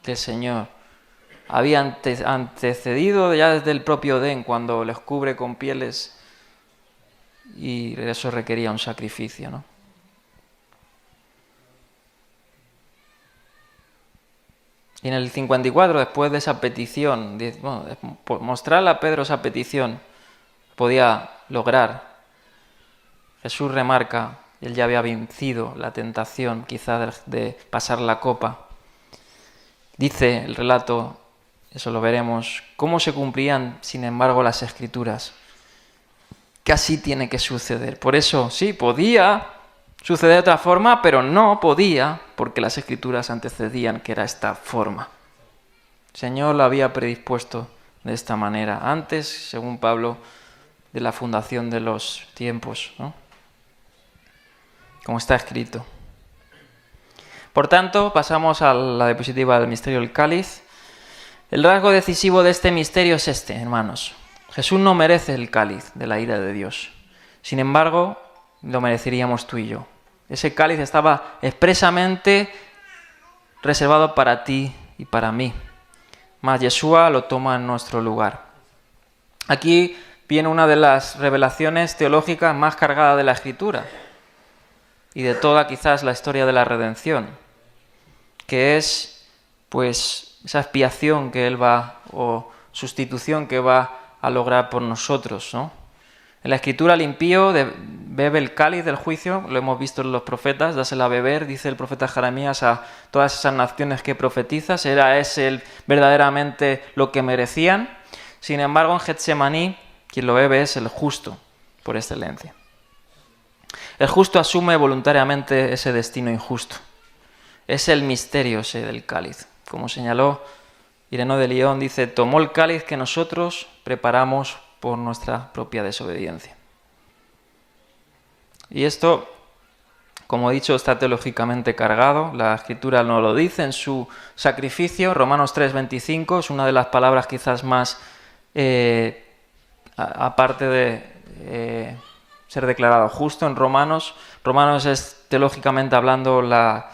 Que el Señor había antecedido ya desde el propio Edén, cuando les cubre con pieles y eso requería un sacrificio, ¿no? Y en el 54, después de esa petición, mostrarle a Pedro esa petición, podía lograr. Jesús remarca, él ya había vencido la tentación quizá de pasar la copa. Dice el relato, eso lo veremos, cómo se cumplían, sin embargo, las Escrituras. Que así tiene que suceder. Por eso, sí, podía suceder de otra forma, pero no podía, porque las Escrituras antecedían que era esta forma. El Señor lo había predispuesto de esta manera, antes, según Pablo, de la fundación de los tiempos, ¿no? Como está escrito. Por tanto, pasamos a la diapositiva del misterio del cáliz. El rasgo decisivo de este misterio es este, hermanos. Jesús no merece el cáliz de la ira de Dios. Sin embargo, lo mereceríamos tú y yo. Ese cáliz estaba expresamente reservado para ti y para mí. Mas Yeshua lo toma en nuestro lugar. Aquí viene una de las revelaciones teológicas más cargadas de la Escritura y de toda quizás la historia de la redención, que es pues esa expiación que Él va, o sustitución que va a lograr por nosotros, ¿no? En la Escritura el impío bebe el cáliz del juicio, lo hemos visto en los profetas, dásela a beber, dice el profeta Jeremías a todas esas naciones que profetizas, era ese verdaderamente lo que merecían. Sin embargo, en Getsemaní, quien lo bebe es el justo, por excelencia. El justo asume voluntariamente ese destino injusto. Es el misterio ese del cáliz. Como señaló Ireneo de León, dice, tomó el cáliz que nosotros preparamos por nuestra propia desobediencia. Y esto, como he dicho, está teológicamente cargado. La Escritura nos lo dice en su sacrificio. Romanos 3:25 es una de las palabras quizás más, aparte de ser declarado justo en Romanos. Romanos es teológicamente hablando la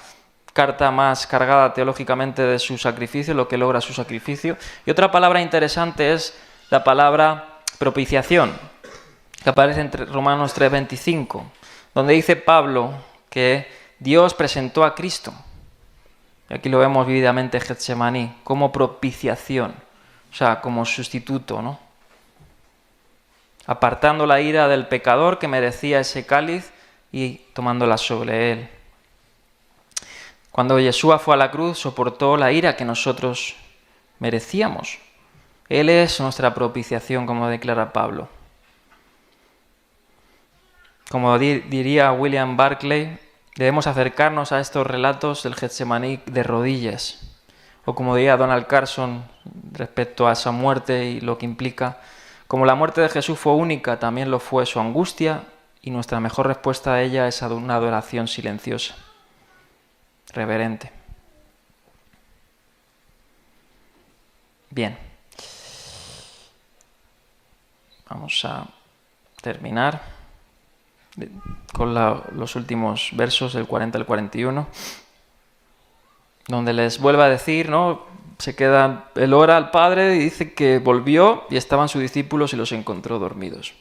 carta más cargada teológicamente de su sacrificio, lo que logra su sacrificio. Y otra palabra interesante es la palabra propiciación, que aparece en Romanos 3:25, donde dice Pablo que Dios presentó a Cristo Y aquí lo vemos vívidamente en Getsemaní, como propiciación, o sea, como sustituto, ¿no? Apartando la ira del pecador que merecía ese cáliz y tomándola sobre él. Cuando Yeshua fue a la cruz, soportó la ira que nosotros merecíamos. Él es nuestra propiciación, como declara Pablo. Como diría William Barclay, debemos acercarnos a estos relatos del Getsemaní de rodillas. O como diría Donald Carson respecto a esa muerte y lo que implica, como la muerte de Jesús fue única, también lo fue su angustia, y nuestra mejor respuesta a ella es una adoración silenciosa, reverente. Bien. Vamos a terminar con los últimos versos del 40 al 41, donde les vuelve a decir, ¿no? Él ora al Padre y dice que volvió y estaban sus discípulos y los encontró dormidos.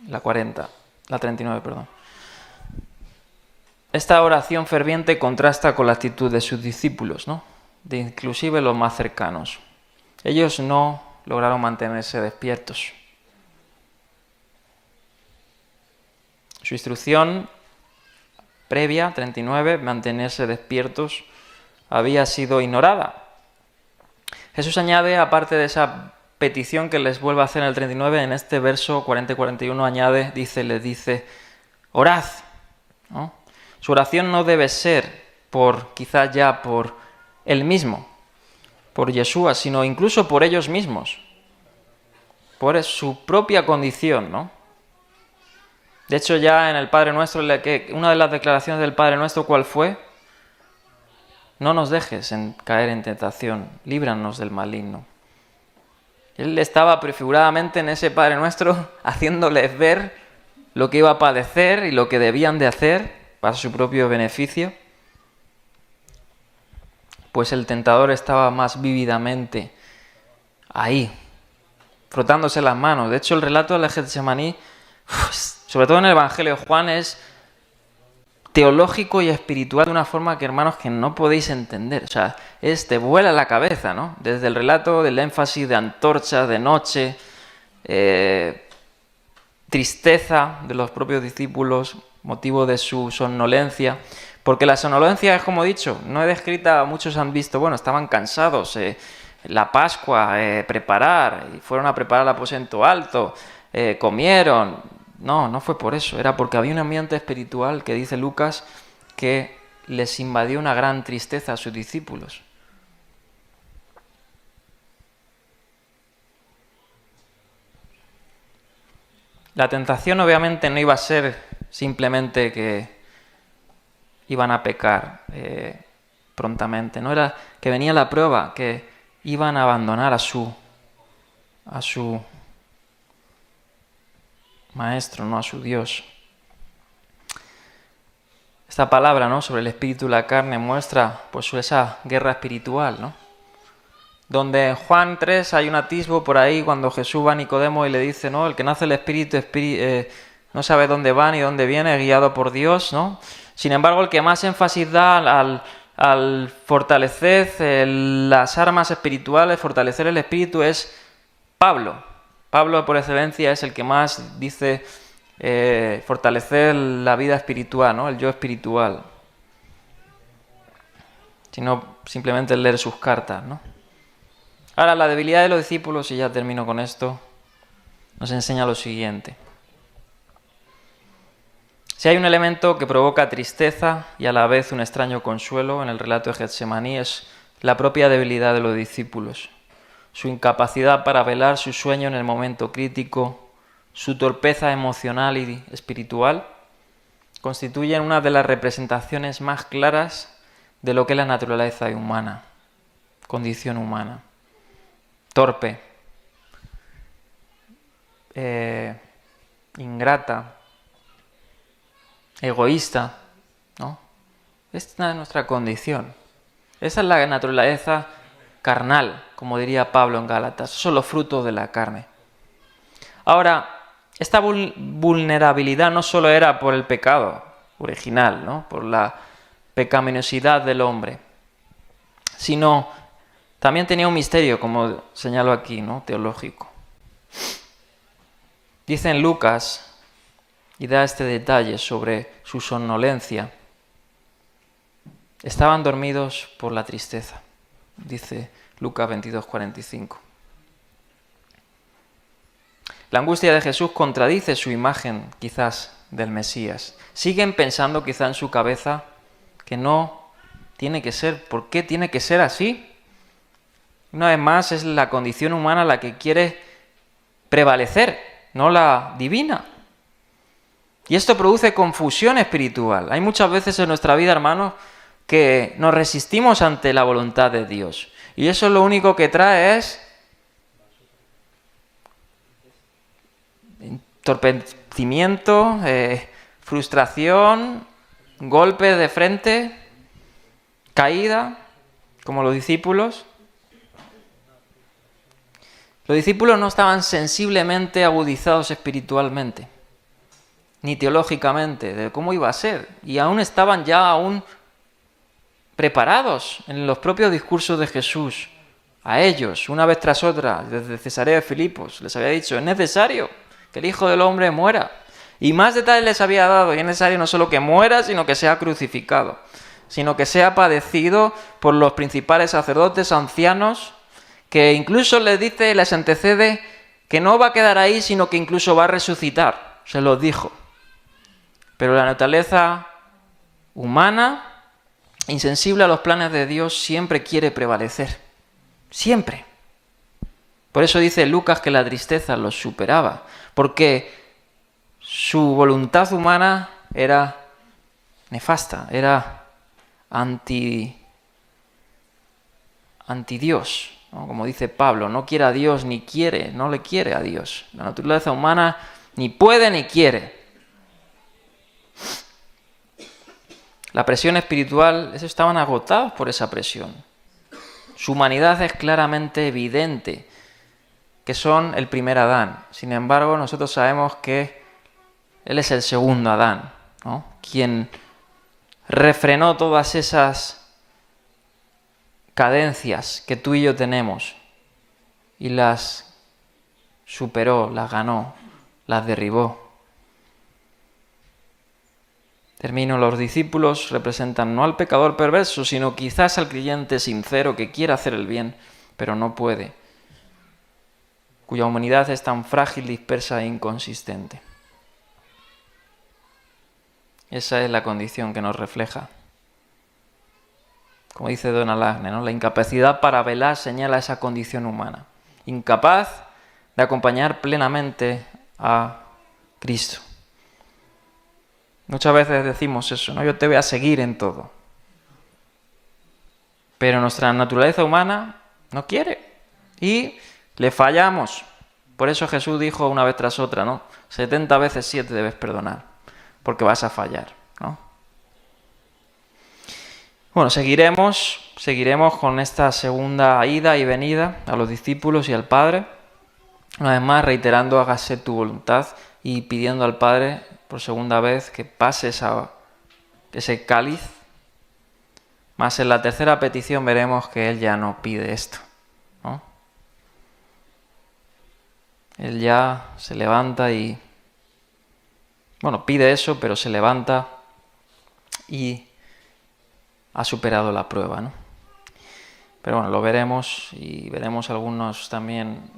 La 39, perdón. Esta oración ferviente contrasta con la actitud de sus discípulos, ¿no? De inclusive los más cercanos. Ellos no lograron mantenerse despiertos. Su instrucción previa, 39, mantenerse despiertos, había sido ignorada. Jesús añade, aparte de esa petición que les vuelve a hacer en el 39, en este verso 40 y 41 les dice, orad, ¿no? Su oración no debe ser quizás ya por él mismo, por Yeshua, sino incluso por ellos mismos, por su propia condición, ¿no? De hecho, ya en el Padre Nuestro, una de las declaraciones del Padre Nuestro, ¿cuál fue? No nos dejes caer en tentación, líbranos del maligno. Él estaba prefiguradamente en ese Padre Nuestro haciéndoles ver lo que iba a padecer y lo que debían de hacer para su propio beneficio. Pues el tentador estaba más vívidamente ahí, frotándose las manos. De hecho, el relato de la Getsemaní, sobre todo en el Evangelio de Juan, es teológico y espiritual de una forma que, hermanos, que no podéis entender. O sea, te vuela la cabeza, ¿no? Desde el relato del énfasis de antorchas, de noche, tristeza de los propios discípulos, motivo de su somnolencia. Porque la somnolencia es, como he dicho, no he descrita, muchos han visto, bueno, estaban cansados, la Pascua, preparar, y fueron a preparar el aposento alto, comieron. No fue por eso, era porque había un ambiente espiritual que dice Lucas que les invadió una gran tristeza a sus discípulos. La tentación obviamente no iba a ser simplemente que iban a pecar prontamente, no era que venía la prueba, que iban a abandonar a su maestro, no a su Dios. Esta palabra, ¿no?, sobre el espíritu y la carne muestra pues esa guerra espiritual, ¿no? Donde en Juan 3 hay un atisbo por ahí cuando Jesús va a Nicodemo y le dice, ¿no?, el que nace del espíritu no sabe dónde va ni dónde viene, guiado por Dios, ¿no? Sin embargo, el que más énfasis da al fortalecer las armas espirituales, fortalecer el espíritu, es Pablo. Pablo, por excelencia, es el que más dice fortalecer la vida espiritual, ¿no?, el yo espiritual. Sino simplemente leer sus cartas, ¿no? Ahora, la debilidad de los discípulos, y ya termino con esto, nos enseña lo siguiente. Si hay un elemento que provoca tristeza y a la vez un extraño consuelo en el relato de Getsemaní, es la propia debilidad de los discípulos. Su incapacidad para velar su sueño en el momento crítico, su torpeza emocional y espiritual, constituyen una de las representaciones más claras de lo que es la naturaleza humana, condición humana. Torpe, ingrata, egoísta, ¿no? Esta es nuestra condición. Esa es la naturaleza carnal, como diría Pablo en Gálatas. Esos son los frutos de la carne. Ahora, esta vulnerabilidad no solo era por el pecado original, ¿no?, por la pecaminosidad del hombre, sino también tenía un misterio, como señalo aquí, ¿no? Teológico. Dice en Lucas, y da este detalle sobre su somnolencia, estaban dormidos por la tristeza, dice Lucas 22:45. La angustia de Jesús contradice su imagen, quizás, del Mesías. Siguen pensando quizá en su cabeza que no tiene que ser. ¿Por qué tiene que ser así? Una vez más, es la condición humana la que quiere prevalecer, no la divina. Y esto produce confusión espiritual. Hay muchas veces en nuestra vida, hermanos, que nos resistimos ante la voluntad de Dios. Y eso lo único que trae es entorpecimiento, frustración, golpes de frente, caída, como los discípulos. Los discípulos no estaban sensiblemente agudizados espiritualmente, ni teológicamente, de cómo iba a ser. Y aún estaban preparados en los propios discursos de Jesús. A ellos, una vez tras otra, desde Cesarea de Filipos, les había dicho, es necesario que el Hijo del Hombre muera. Y más detalles les había dado, y es necesario no solo que muera, sino que sea crucificado, sino que sea padecido por los principales sacerdotes ancianos, que incluso les dice, les antecede, que no va a quedar ahí, sino que incluso va a resucitar. Se los dijo. Pero la naturaleza humana, insensible a los planes de Dios, siempre quiere prevalecer. Siempre. Por eso dice Lucas que la tristeza los superaba, porque su voluntad humana era nefasta, era anti Dios, ¿no? Como dice Pablo, no quiere a Dios ni quiere, no le quiere a Dios. La naturaleza humana ni puede ni quiere. La presión espiritual, estaban agotados por esa presión. Su humanidad es claramente evidente, que son el primer Adán. Sin embargo, nosotros sabemos que él es el segundo Adán, ¿no? Quien refrenó todas esas cadencias que tú y yo tenemos y las superó, las ganó, las derribó. Termino, los discípulos representan no al pecador perverso, sino quizás al creyente sincero que quiere hacer el bien, pero no puede, cuya humanidad es tan frágil, dispersa e inconsistente. Esa es la condición que nos refleja. Como dice Donald Agne, ¿no? La incapacidad para velar señala esa condición humana. Incapaz de acompañar plenamente a Cristo. Muchas veces decimos eso, ¿no? Yo te voy a seguir en todo. Pero nuestra naturaleza humana no quiere. Y le fallamos. Por eso Jesús dijo una vez tras otra, ¿no? 70 veces 7 debes perdonar, porque vas a fallar, ¿no? Bueno, seguiremos con esta segunda ida y venida a los discípulos y al Padre. Una vez más, reiterando, hágase tu voluntad y pidiendo al Padre por segunda vez que pase ese cáliz. Más en la tercera petición veremos que Él ya no pide esto, ¿no? Él ya se levanta y, pide eso, pero se levanta y ha superado la prueba, ¿no? Pero bueno, lo veremos y veremos algunos también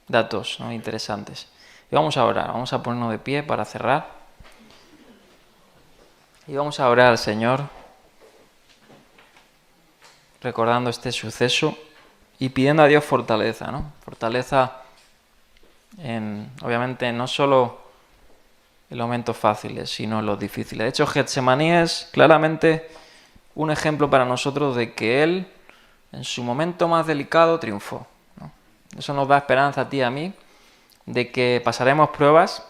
datos, ¿no? Interesantes. Y vamos a orar, vamos a ponernos de pie para cerrar. Y vamos a orar al Señor, recordando este suceso y pidiendo a Dios fortaleza, ¿no? Fortaleza obviamente, no solo en los momentos fáciles, sino en los difíciles. De hecho, Getsemaní es claramente un ejemplo para nosotros de que Él, en su momento más delicado, triunfó, ¿no? Eso nos da esperanza a ti y a mí, de que pasaremos pruebas.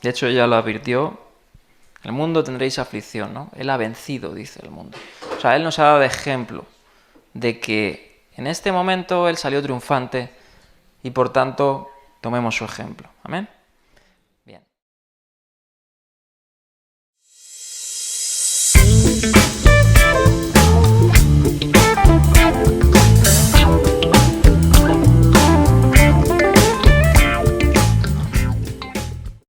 De hecho, ya lo advirtió, el mundo tendréis aflicción, ¿no? Él ha vencido, dice el mundo. O sea, Él nos ha dado de ejemplo de que en este momento Él salió triunfante y por tanto tomemos su ejemplo. Amén.